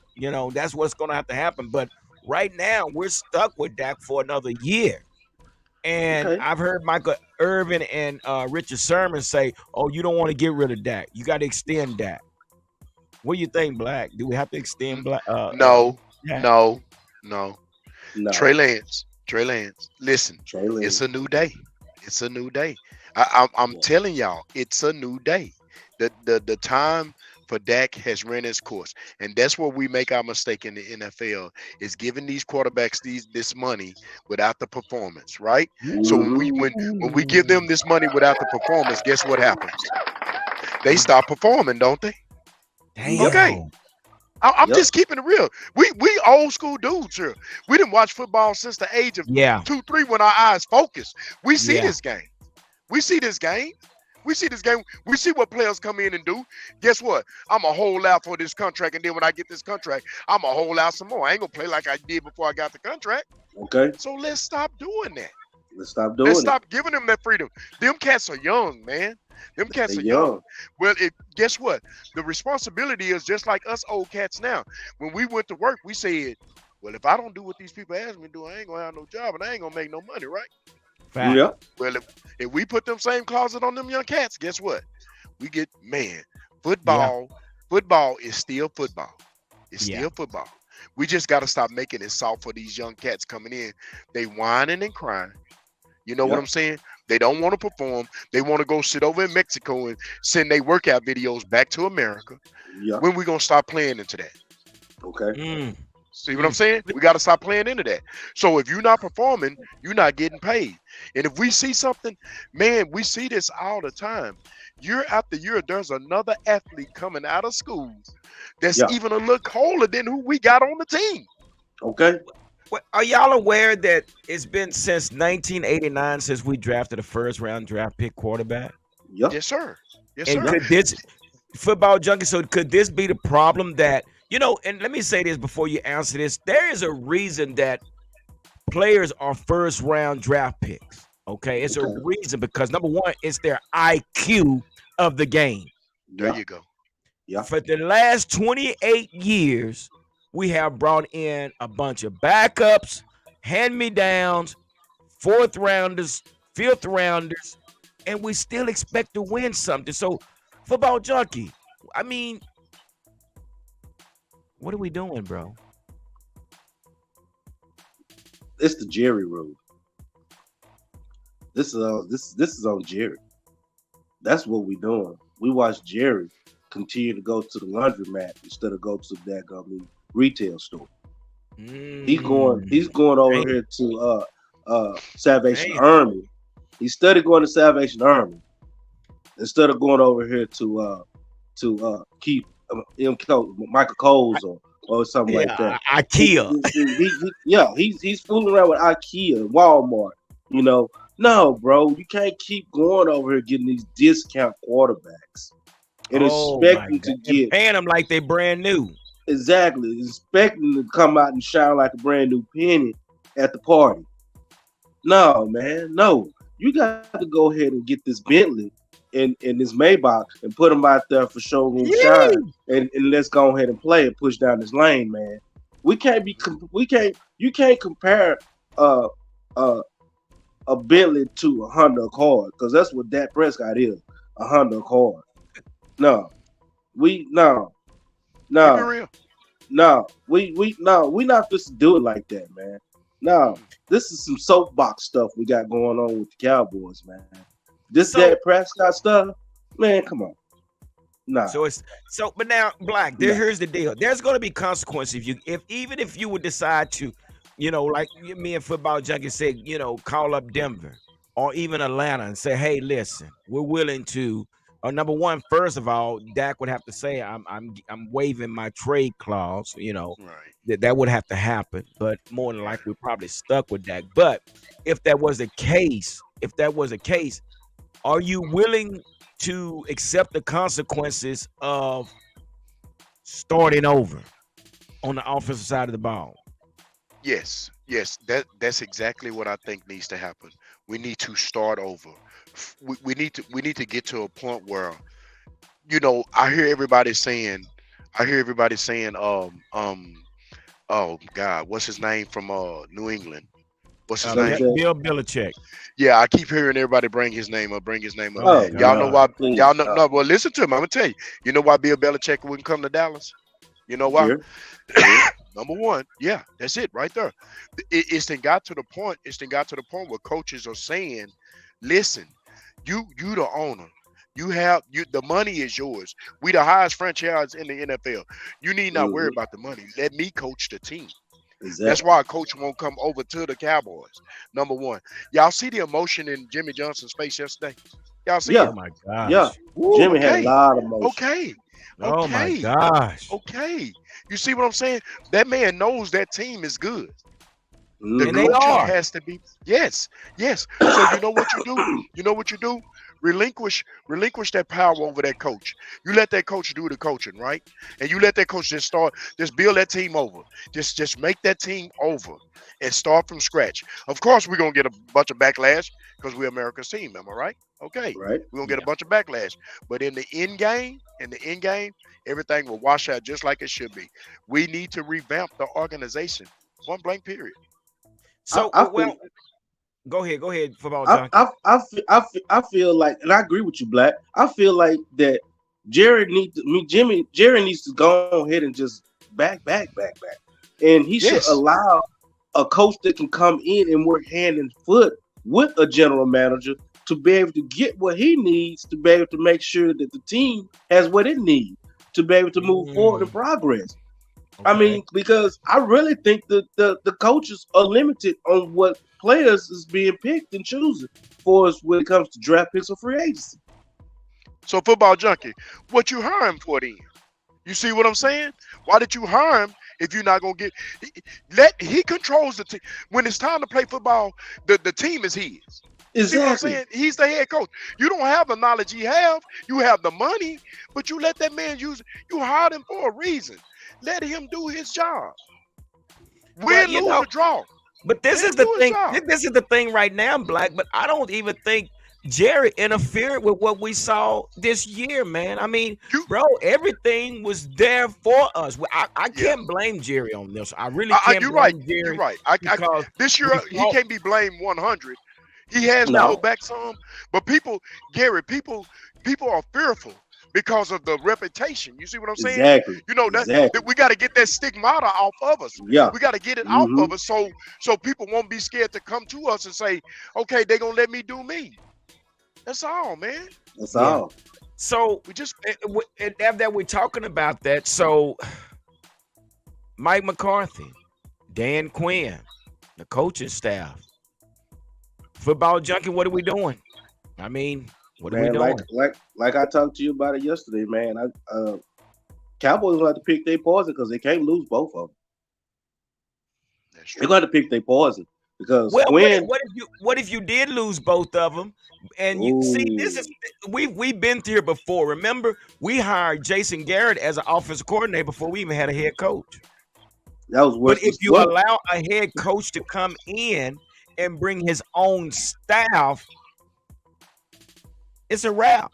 That's what's gonna have to happen. But right now we're stuck with Dak for another year. And Okay. I've heard Michael Irvin and Richard Sherman say, "Oh, you don't want to get rid of Dak. You got to extend Dak." What do you think, Black? Do we have to extend Black? No, Yeah. no, no. No. Trey Lance. Listen, Trey it's Lance. a new day. It's a new day. I'm Yeah. telling y'all, it's a new day. The time for Dak has run its course, and that's where we make our mistake in the NFL is giving these quarterbacks this money without the performance, right? So when we give them this money without the performance, guess what happens? They stop performing, don't they? Yep. Okay. Damn. I'm Yep. just keeping it real. We old school dudes here. We didn't watch football since the age of Yeah. 2, 3 when our eyes focus. We see Yeah. this game. We see this game. We see this game. We see what players come in and do. Guess what? I'm a hold out for this contract, and then when I get this contract, I'm a hold out some more. I ain't gonna play like I did before I got the contract. Okay. So let's stop doing that. Let's stop Let's doing it. stop giving them that freedom. Them cats are young, man. Them cats They're are young. young. Well, guess what? The responsibility is just like us old cats now. When we went to work, we said, Well, if I don't do what these people ask me to do, I ain't gonna have no job and I ain't gonna make no money, right? Fact. Yeah. Well, if we put them same closet on them young cats, guess what? We get man, Yeah. football, football is still football. It's Yeah. still football. We just got to stop making it soft for these young cats coming in. They whining and crying. You know what Yeah. I'm saying? They don't want to perform. They want to go sit over in Mexico and send their workout videos back to America. Yeah. When we gonna stop playing into that? Okay. Mm. See what I'm Mm. saying? We got to stop playing into that. So if you're not performing, you're not getting paid. And if we see something, man, we see this all the time. Year after year, there's another athlete coming out of school that's Yeah. even a little colder than who we got on the team. Okay. What, are y'all aware that it's been since 1989 since we drafted a first round draft pick quarterback? Yeah. Yes, sir. Yes, And Yeah. sir. could this football junkie? So could this be the problem that And let me say this before you answer this. There is a reason that players are first round draft picks. Okay, it's a Okay. reason because number one, it's their IQ of the game. There Yeah. you go. Yeah. For the last 28 years, we have brought in a bunch of backups, hand me downs, fourth rounders, fifth rounders, and we still expect to win something. So, football junkie, I mean, what are we doing, bro? It's the Jerry rule. This is on Jerry. That's what we doing. We watch Jerry continue to go to the laundromat instead of go to that retail store. He's Mm, going over damn, here to Salvation damn. Army. He started going to Salvation Army instead of going over here to keep Michael Coles or something like that. Yeah, IKEA. Yeah, he's fooling around with IKEA and Walmart. You know, no, bro, you can't keep going over here getting these discount quarterbacks and Oh my expecting to god, and get paying them like they brand new. exactly expecting to come out and shine like a brand new penny at the party. No, man, no. You got to go ahead and get this Bentley and this Maybach and put them out there for showroom shine, Yee. and let's go ahead and play and push down this lane, man. We can't be we can't you can't compare uh uh a Bentley to a Honda Accord because that's what Dak Prescott is, a Honda Accord. No, we no Keep it no real. no, we not supposed to do it like that, man. No, Mm-mm. this is some soapbox stuff we got going on with the Cowboys, man. This So Dak Prescott stuff, man, come on, nah, So it's so, but now, Black. nah, Here's the deal. There's going to be consequences if even if you would decide to, like me and football junkie said, call up Denver or even Atlanta and say, hey, listen, we're willing to. Number one, first of all, Dak would have to say, I'm waiving my trade clause. Right. That would have to happen, but more than Right. likely, we're probably stuck with Dak. But if that was the case, are you willing to accept the consequences of starting over on the offensive side of the ball? Yes. Yes. That's exactly what I think needs to happen. We need to start over. We need to get to a point where I hear everybody saying oh God, what's his name from New England? What's his name? Belichick. Bill Belichick. Yeah, I keep hearing everybody bring his name up, bring his name up. Oh Oh Y'all know no, God. why? please Y'all know stop. no. Well, listen to him. I'm gonna tell you. You know why Bill Belichick wouldn't come to Dallas? You know why? Jerry, Jerry, Number one, yeah, that's it right there. It's then got to the point. It's then got to the point where coaches are saying, "Listen, you the owner. The money is yours. We the highest franchise in the NFL. You need not worry hmm about the money. Let me coach the team." That's exactly, why a coach won't come over to the Cowboys. Number one, y'all see the emotion in Jimmy Johnson's face yesterday. Y'all see yeah, Oh it? my yeah. gosh. Woo. Jimmy had a Okay, lot of motion. okay, Oh my okay, gosh. okay. You see what I'm saying? That man knows that team is good. The And they hmm coaching are. has to be yes, yes. So you know what you do? You know what you do? Relinquish that power over that coach. You let that coach do the coaching, right? And you let that coach just build that team over. Just make that team over and start from scratch. Of course, we're gonna get a bunch of backlash because we're America's team. Am I right? Okay. Right, We're gonna get a Yeah. bunch of backlash. But in the end game, everything will wash out just like it should be. We need to revamp the organization. Point blank. Period. So, I well, feel go ahead, football I, junkie. I feel like, and I agree with you, Black. I feel like that Jerry needs to go ahead and just back, and he should Yes. allow a coach that can come in and work hand and foot with a general manager to be able to get what he needs to be able to make sure that the team has what it needs to be able to move forward and Mm, progress. I okay. mean, because I really think that the coaches are limited on what players is being picked and chosen for us when it comes to draft picks or free agency. So football junkie, what you hire him for then? You see what I'm saying? Why did you hire him if you're not gonna get? He controls the team. When it's time to play football, the team is his. You see what I'm Exactly, saying? He's the head coach. You don't have the knowledge he have. You have the money, but you let that man use it. You hired him for a reason. Let him do his job. Well, Win, lose, or draw. but this Let is him the do his thing. job. This is the thing right now, Black. But I don't even think Jerry interfered with what we saw this year, man. I mean, You, bro, everything was there for us. I yeah. can't blame Jerry on this. I really can't You're right. blame You're Jerry right. because This year we he fought. can't be blamed 100. He has to go no, back some, but people, Gary, people are fearful because of the reputation. You see what I'm saying? exactly, You know that exactly. we got to get that stigmata off of us. Yeah, We got to get it off hmm of us so people won't be scared to come to us and say, okay, they're gonna let me do me. That's all, man. that's Yeah. all. So, We just and now that we're talking about that, so Mike McCarthy, Dan Quinn, the coaching staff, football junkie, what are we doing? I mean, what are we Man, like doing? like like I talked to you about it yesterday, man. Cowboys will have to pick their poison because they can't lose both of them. that's They're true. going to pick their poison because Well, Quinn. what if you did lose both of them? And you see, this Ooh, is we've been through here before. Remember, we hired Jason Garrett as an offensive coordinator before we even had a head coach. that was But worse than if you Slaughter. allow a head coach to come in and bring his own staff, it's a wrap.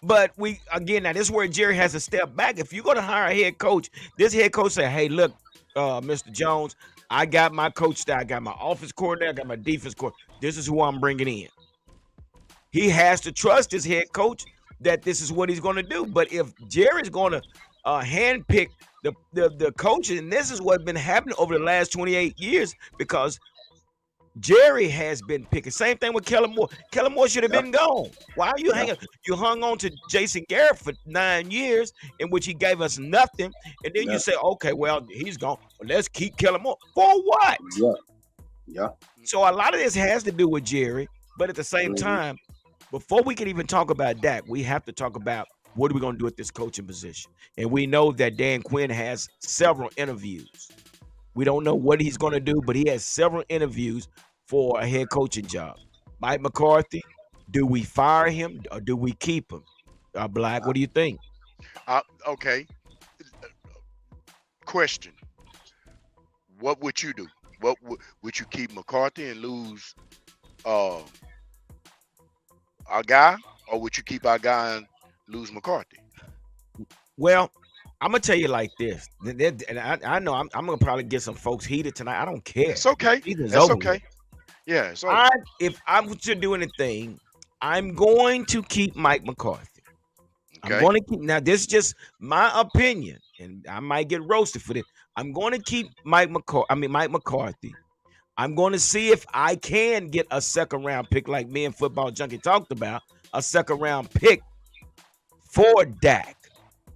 But we again now this is where Jerry has to step back. If you're gonna hire a head coach, this head coach say, "Hey, look, Mr. Jones, I got my coach style. I got my offense coordinator. I got my defense coordinator. This is who I'm bringing in." He has to trust his head coach that this is what he's going to do. But if Jerry's going to handpick the coaches, and this is what's been happening over the last 28 years, because Jerry has been picking. Same thing with Kellen Moore. Kellen Moore should have Yeah, been gone. Why are you yeah, hanging? You hung on to Jason Garrett for 9 years, in which he gave us nothing, and then you yeah, say, "Okay, well, he's gone. Well, let's keep Kellen Moore for what?" yeah, yeah. So a lot of this has to do with Jerry, but at the same hmm time, before we can even talk about Dak, we have to talk about what are we going to do at this coaching position. And we know that Dan Quinn has several interviews. We don't know what he's going to do, but he has several interviews for a head coaching job. Mike McCarthy, do we fire him or do we keep him? Black, what do you think? Okay. Question: what would you do? Would you keep McCarthy and lose uh, our guy, or would you keep our guy and lose McCarthy? Well, I'm gonna tell you like this, and I know I'm gonna probably get some folks heated tonight. I don't care. It's okay. Season's It's over with. okay. Yeah, it's over. I if I'm to do anything, I'm going to keep Mike McCarthy. I'm Okay. going to keep now. This is just my opinion, and I might get roasted for this. I'm going to keep Mike McCarthy. I'm going to see if I can get a second round pick, like me and Football Junkie talked about, a second round pick for Dak.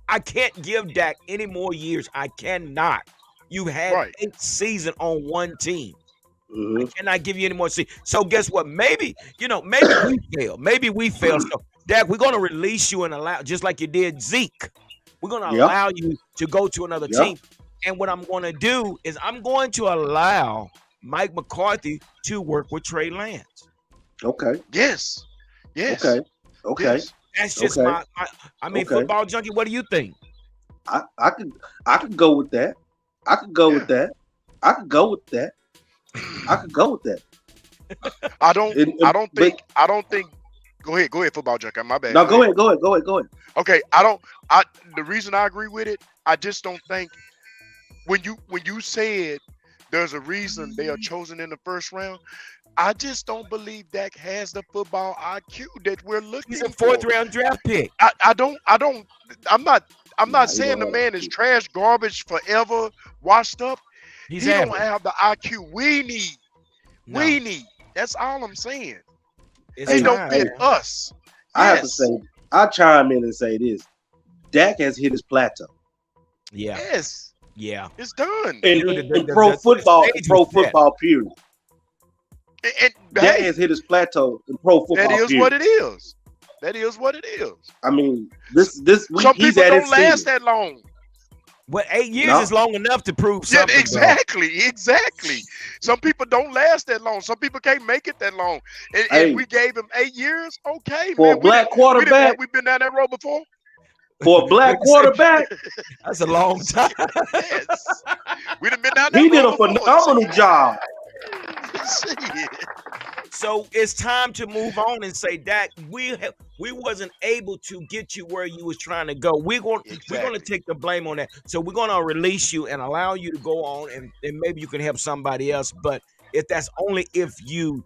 I can't give Dak any more years. I cannot. You've had Right. 8 seasons on one team. I hmm cannot give you any more seats. So guess what? Maybe we fail. Maybe we fail. So Dak, we're gonna release you and allow, just like you did Zeke. We're gonna Yeah, allow you to go to another yeah. team. And what I'm gonna do is I'm going to allow Mike McCarthy to work with Trey Lance. Okay, Yes. okay, Yes. okay, Yes. That's just okay, my okay. football junkie. What do you think? I could go with that. I could go with Yeah. that. I could go with that. I could go with that. I don't. I don't But think. I don't think. Go ahead. Go ahead. Football junkie. My bad. no, Go ahead. go ahead. Okay. I don't. I. The reason I agree with it, I just don't think when you said There's a reason they are chosen in the first round. I just don't believe Dak has the football IQ that we're He's a looking fourth for. round draft pick. I don't I'm not I'm not Nah, he saying don't the have that man is shit. trash, garbage, forever, washed up. He's He don't average. have the IQ we need. We No, need. That's all I'm saying. it's He Hey, don't time, fit hey, man. us. I have to Yes. say, I'll chime in and say this: Dak has hit his plateau Yeah, Yes. yeah. It's done. in, Dude, in, in pro the football. In stage was pro set. football, period. And Dak hey, has hit his plateau in pro that football, is what period. it is. That is what it is. I mean, S- Some he's people at don't his last ceiling. that long. But 8 years is No, long enough to prove Yeah, something, bro. exactly. Some people don't last that long. Some people can't make it that long. And hey, we gave him 8 years. Okay, for man. a black We didn't have quarterback, we been down that road before? for a black What you say? quarterback, That's a long time. Yes. We done been down that he did road a before. phenomenal job. Shit. So it's time to move on and say, Dak, we wasn't able to get you where you was trying to go. We're gonna Exactly. take the blame on that. So we're gonna release you and allow you to go on, and maybe you can help somebody else. But if that's only if you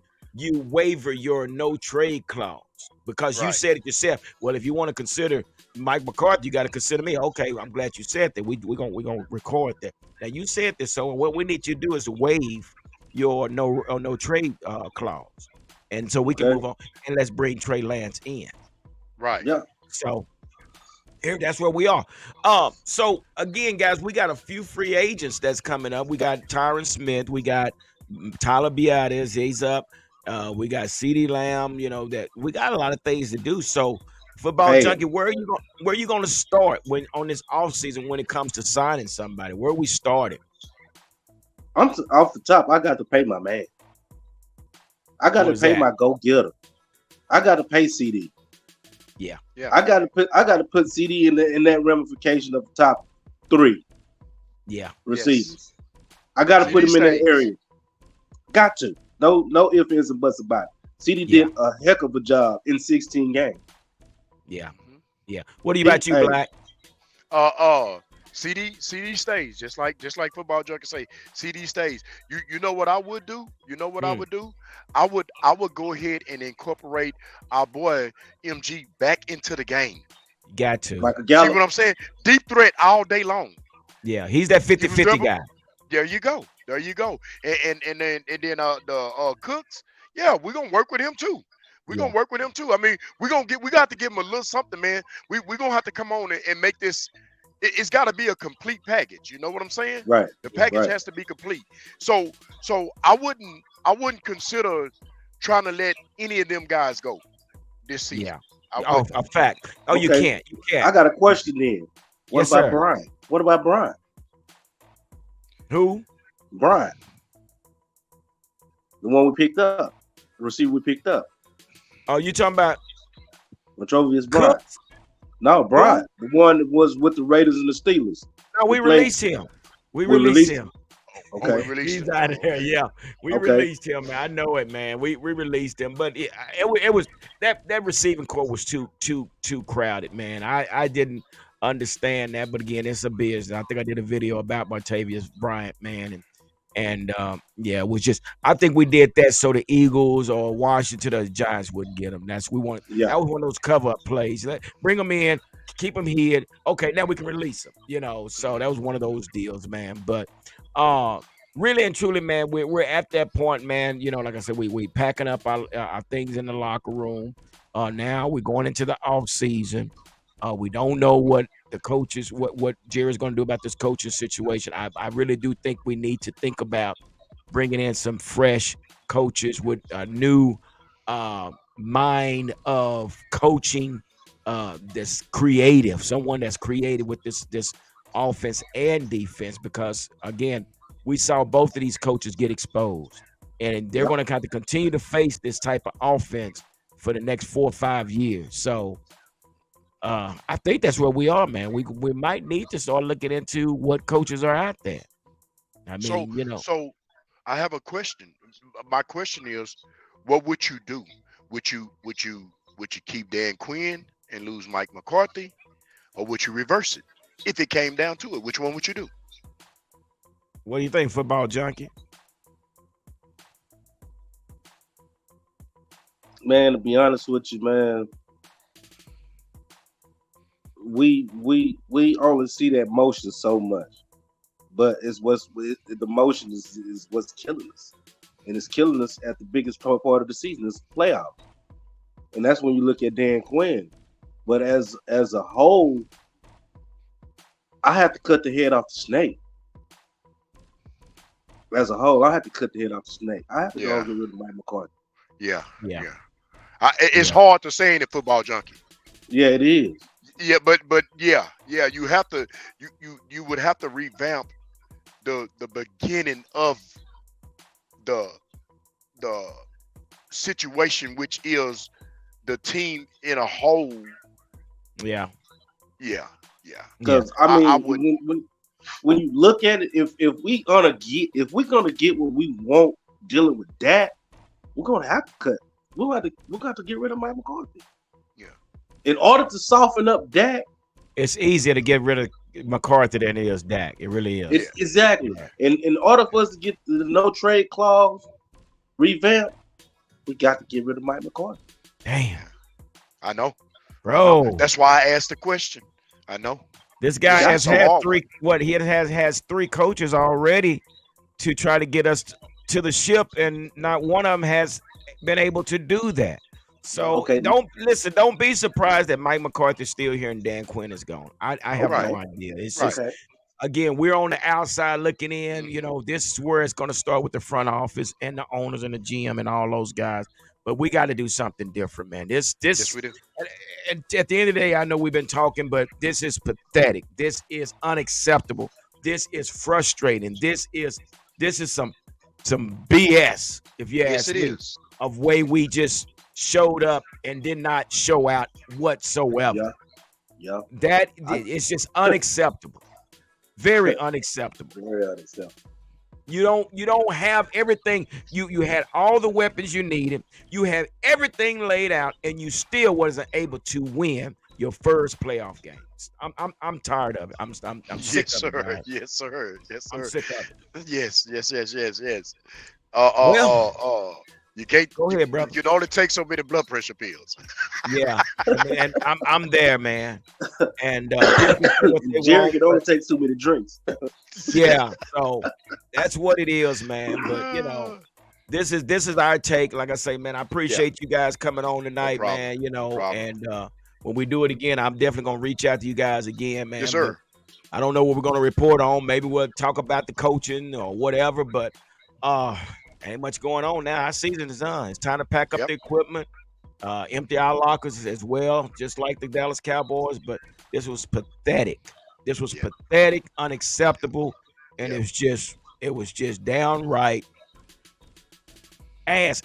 waiver your no trade clause, because you Right. said it yourself. Well, if you want to consider Mike McCarthy, you got to consider me. Okay, I'm glad you said that. We're gonna record that. Now you said this, so what we need you to do is waive your no trade clause, and so we can Okay, move on and let's bring Trey Lance in. Right. yeah. So here, that's where we are. So again, guys, we got a few free agents that's coming up. We got Tyron Smith, we got Tyler Biadasz, he's up. We got C.D. Lamb. You know that we got a lot of things to do. So football Hey, junkie, where you going to start when on this off season when it comes to signing somebody? Where we started? off the top. I got to pay my man. I got to Where's pay that? my go getter. I got to pay CD. Yeah, Yeah. I got to put CD in that ramification of the top three yeah, Yes. receivers. I got to put CD him in that stays. area. Got to. No ifs, ands, and buts about it. CD yeah, did a heck of a job in 16 games. yeah, Mhm. yeah. What about you, Hey, Black? Uh uh CD stays just like football junkie say. CD stays. You know what I would do? You know what I Mm, would do? I would go ahead and incorporate our boy MG back into the game. got to. Michael See Gallup. what I'm saying? Deep threat all day long. Yeah, he's that He was 50-50 dribble. guy. There you go. There you go. And then the Cooks. Yeah, we're gonna work with him too. We're Yeah, gonna work with him too. I mean, we got to give him a little something, man. We're gonna have to come on and make this. It's got to be a complete package. You know what I'm saying? Right, The package right. has to be complete. So I wouldn't consider trying to let any of them guys go this season. yeah. I Oh, wouldn't. a fact. Oh, you Okay. can't. You can't. I got a question then. What Yes, about sir. Brian? What about Brian? Who? Brian, the one we picked up, the receiver we picked up. Oh, you talking about Latrovius Brian. Cooks? No, Brian, Who? the one that was with the Raiders and the Steelers. No, We we played. released him. We We released released. him. Oh, we Okay, released He's him. out of Oh, there. okay. Yeah, we okay. released him, man. I know it, man. We released him, but it was that receiving core was too crowded, man. I didn't understand that, but again, it's a business. I think I did a video about Martavius Bryant, man, and yeah, it was just I think we did that so the Eagles or Washington or the Giants wouldn't get him. Yeah, That was one of those cover up plays. Bring him in, keep him hid. Okay, now we can release him. So Mhm. that was one of those deals, man. But uh really and truly, man, we're at that point, man. Like I said, we packing up our things in the locker room. Now we're going into the off season. We don't know what the coaches, what Jerry's going to do about this coaching situation. I really do think we need to think about bringing in some fresh coaches with a new mind of coaching that's creative, someone that's creative with this offense and defense. Because again, we saw both of these coaches get exposed, and they're yeah. going to have to continue to face this type of offense for the next 4 or 5 years. So I think that's where we are, man. We might need to start looking into what coaches are out there. I So mean, so I have a question. My question is, what would you do? Would you keep Dan Quinn and lose Mike McCarthy, or would you reverse it? If it came down to it, which one would you do? What do you think, football junkie? Man, to be honest with you, man, we only see that motion so much, but the motion is what's killing us, and it's killing us at the biggest part of the season is playoff, and that's when you look at Dan Quinn. But as a whole, I have to cut the head off the snake. As a whole, I have to cut the head off the snake. I have to go Yeah, and get rid of Mike McCarthy. yeah, Yeah, yeah. It's yeah, hard to say in the football junkie. Yeah, it is. Yeah, but yeah. You have to you would have to revamp the beginning of the the situation, which is the team in a whole. yeah, Yeah, yeah. yeah. Because I I mean, would. when you look at it, if we're gonna get what we want dealing with that, we're gonna have to cut. We're gonna have to get rid of Mike McCarthy. Yeah, In order to soften up Dak, It's easier to get rid of McCarthy than it is Dak. It really is. yeah, it's exactly. Yeah. In order for us to get the no trade clause revamped, we got to get rid of Mike McCarthy. Damn, I know. I know. bro. That's why I asked the question. I know. This guy It's has so had hard. three. What he has three coaches already to try to get us to the ship, and not one of them has been able to do that. So Okay, don't be surprised that Mike McCarthy's still here and Dan Quinn is gone. I have Right, no okay, idea. It's right. just okay. again, we're on the outside looking in. You Hmm. know, this is where it's going to start with the front office and the owners and the GM and all those guys. But we got to do something different, man. This Yes, this we do. and at the end of the day, I know we've been talking, but this is pathetic. This is unacceptable. This is frustrating. This is some BS, if you Yes, ask it me, is. of way we just showed up and did not show out whatsoever. Yeah, yeah. That I it's just unacceptable. Very unacceptable. very unacceptable. You don't have everything. You had all the weapons you needed. You had everything laid out, and you still wasn't able to win your first playoff games. I'm tired of it. I'm sick Yes, of it, sir. guys. Yes, sir. Yes, I'm sir. sick of it. Yes, yes, yes, yes, yes. Well, You can't. go ahead, You brother. can only take so many blood pressure pills. Yeah, and I'm there, man. And people can say what they Jerry want, can only but take too many drinks. yeah. So that's what it is, man. But this is our take. Like I say, man, I Yeah, appreciate you guys coming on no tonight, problem. man. No problem. And when we do it again, I'm definitely gonna reach out to you guys again, Yes, man. But sir. I don't know what we're gonna report on. Maybe we'll talk about the coaching or whatever. But uh, ain't much going on now. Our season is done. It's time to pack up Yep. the equipment, empty our lockers as well, just like the Dallas Cowboys. But this was pathetic. This was Yeah. pathetic, unacceptable, and Yep. it was just downright ass.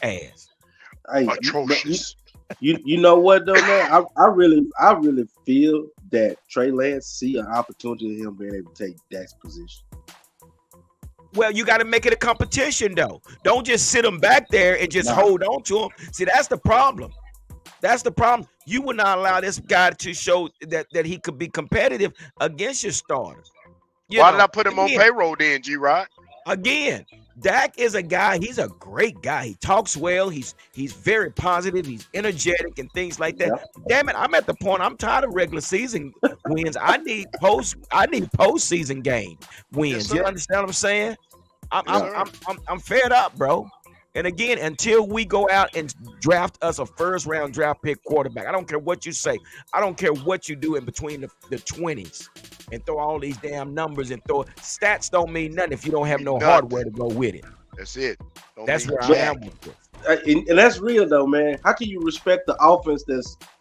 Hey, Atrocious. you know what though, man? I really feel that Trey Lance see an opportunity in him being able to take Dak's position. Well, you got to make it a competition, though. Don't just sit them back there and just Nah, hold on to them. See, that's the problem. That's the problem. You would not allow this guy to show that he could be competitive against your starters. You Why did I know, put him on again, payroll then, G Rod? again, Dak is a guy. He's a great guy. He talks well. He's very positive. He's energetic and things like that. yeah, Damn it, I'm at the point. I'm tired of regular season wins. I need postseason game Yes, wins. You sir. understand what I'm saying? I'm Yes, I'm yeah. sir. I'm I'm, I'm fed up, bro. And again, until we go out and draft us a first round draft pick quarterback, I don't care what you say. I don't care what you do in between the 20s and throw all these damn numbers and throw stats don't mean nothing if you don't have Mean no nothing. hardware to go with it. That's it. Don't That's mean where I jack. am with this. And that's real though, man. How can you respect the offense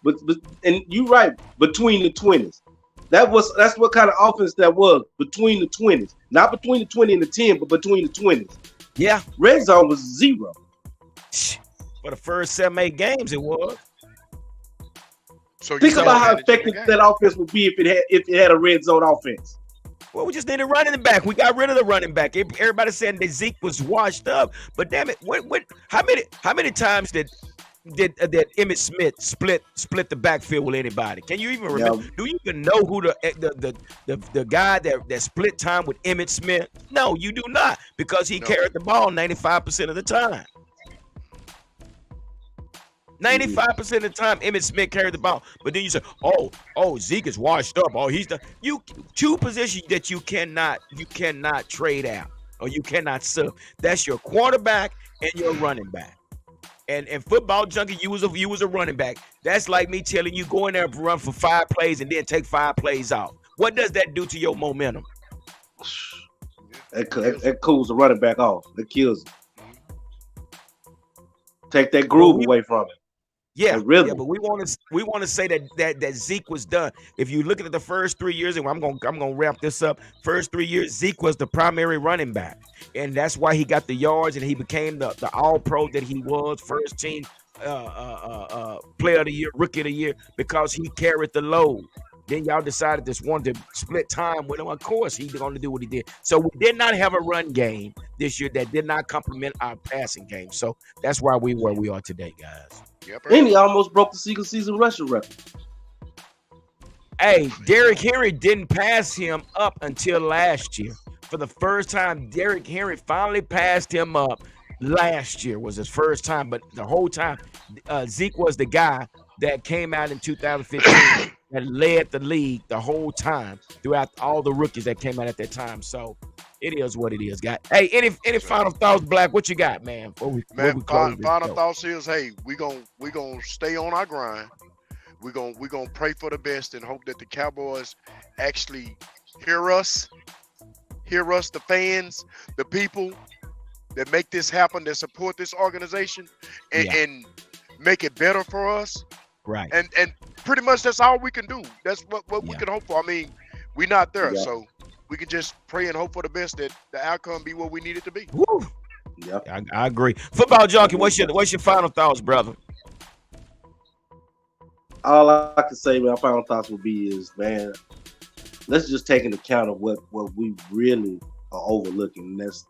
but and you right between the 20s? That's what kind of offense that was between the 20s, not between the 20 and the 10, but between the 20s. Yeah. Red zone was zero. For the first 7-8 games, it was. So you Think take about how advantage of the effective game. that offense would be if it had a red zone offense. Well, we just needed running back. We got rid of the running back. Everybody saying that Zeke was washed up, but damn it, how many times did did Emmitt Smith split the backfield with anybody? Can you even Yeah, remember? Do you even know who the guy that split time with Emmitt Smith? No, you do not, because he No. carried the ball 95% of the time. yeah. 95% of the time, Emmitt Smith carried the ball. But then you say, Zeke is washed up. Oh, he's the you two positions that you cannot trade out or you cannot sub. That's your quarterback and your running back. And football junkie, you was a running back. That's like me telling you go in there and run for 5 plays and then take 5 plays off. What does that do to your momentum? Yeah, That, it kills that cools the running back off. It kills him. him. Take that But groove we away from him. Yeah, That yeah, rhythm. but we want to say that Zeke was done. If you look at the first 3 years, and I'm gonna wrap this up. First 3 years, Zeke was the primary running back, and that's why he got the yards and he became the All Pro that he was, first team player of the year, rookie of the year, because he carried the load. Then y'all decided this one to split time with him. Of course, he's going to do what he did. So we did not have a run game this year that did not complement our passing game. So that's why we where we are today, guys. Yep, And he almost broke the single season rushing record. Hey, Derrick Henry didn't pass him up until last year. For the first time, Derrick Henry finally passed him up last year was his first time, but the whole time, Zeke was the guy that came out in 2015 and led the league the whole time throughout all the rookies that came out at that time. So it is what it is, guys. Hey, any exactly. final thoughts, Black? What you got, man? Before Man, we close this final show? thoughts is, hey, we gonna stay on our grind. We gonna pray for the best and hope that the Cowboys actually hear us, the fans, the people that make this happen, that support this organization, and, Yeah, and make it better for us. right. And pretty much that's all we can do. That's what we Yeah. can hope for. I mean, we're not there, Yeah, so we can just pray and hope for the best that the outcome be what we need it to be. Woo. yeah. I agree. Football junkie, Agree what's with your that. what's your final thoughts, brother? All I can say, my final thoughts would be is, man, let's just take into account of what we really are overlooking. And that's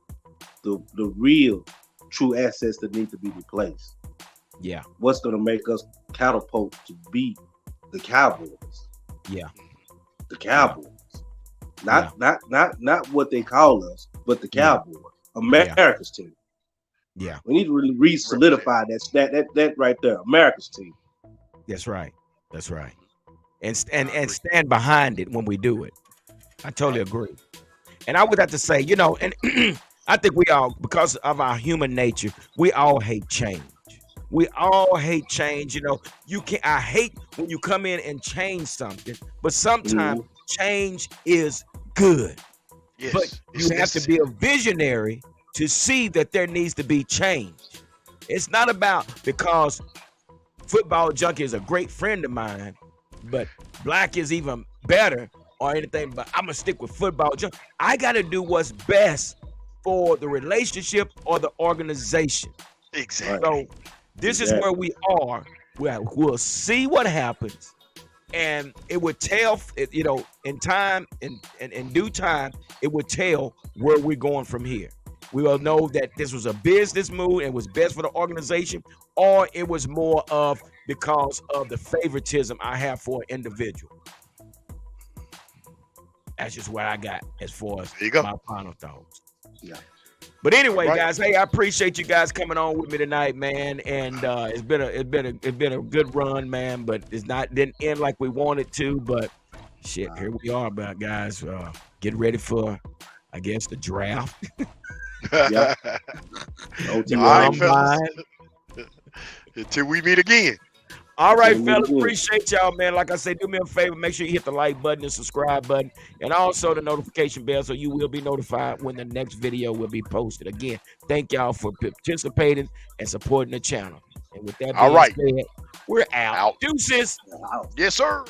the real true assets that need to be replaced. Yeah, What's going to make us catapult to beat the Cowboys? yeah, The yeah, Cowboys, yeah, not what they call us, but the yeah, Cowboys, yeah, America's team. yeah. We need to really Represent. re-solidify that right there, America's team. That's right. That's right. And I agree. stand behind it when we do it. I totally Right. agree. And I would have to say, and I think we all, because of our human nature, we all hate change. We all hate change. You can I hate when you come in and change something, but sometimes Mhm. change is good. But Yes, you it's have to be necessary. a visionary to see that there needs to be change. It's not about because football junkie is a great friend of mine, but Black is even better or anything. But I'm gonna stick with football junkie. I gotta do what's best for the relationship or the organization. Right, Exactly. So this is where exactly. we are. We'll see what happens, and it would tell, in time, in due time, it would tell where we're going from here. We will know that this was a business move and was best for the organization, or it was more of because of the favoritism I have for an individual. That's just what I got as far as There you go. my final thoughts. Yeah. But All anyway, right. guys, hey, I appreciate you guys coming on with me tonight, man. And it's been a good run, man. But it's not didn't end like we wanted to. But shit, here we are, but guys, get ready for, I guess, the draft, Yep. the All OTA. right, fellas. combine. Until we meet again. All Until right, we meet fellas, again. appreciate y'all, man. Like I said, do me a favor, make sure you hit the like button and subscribe button, and also the notification bell so you will be notified when the next video will be posted. Again, thank y'all for participating and supporting the channel. And with that All being right. said, we're out. Out. Deuces. Wow. Yes, sir.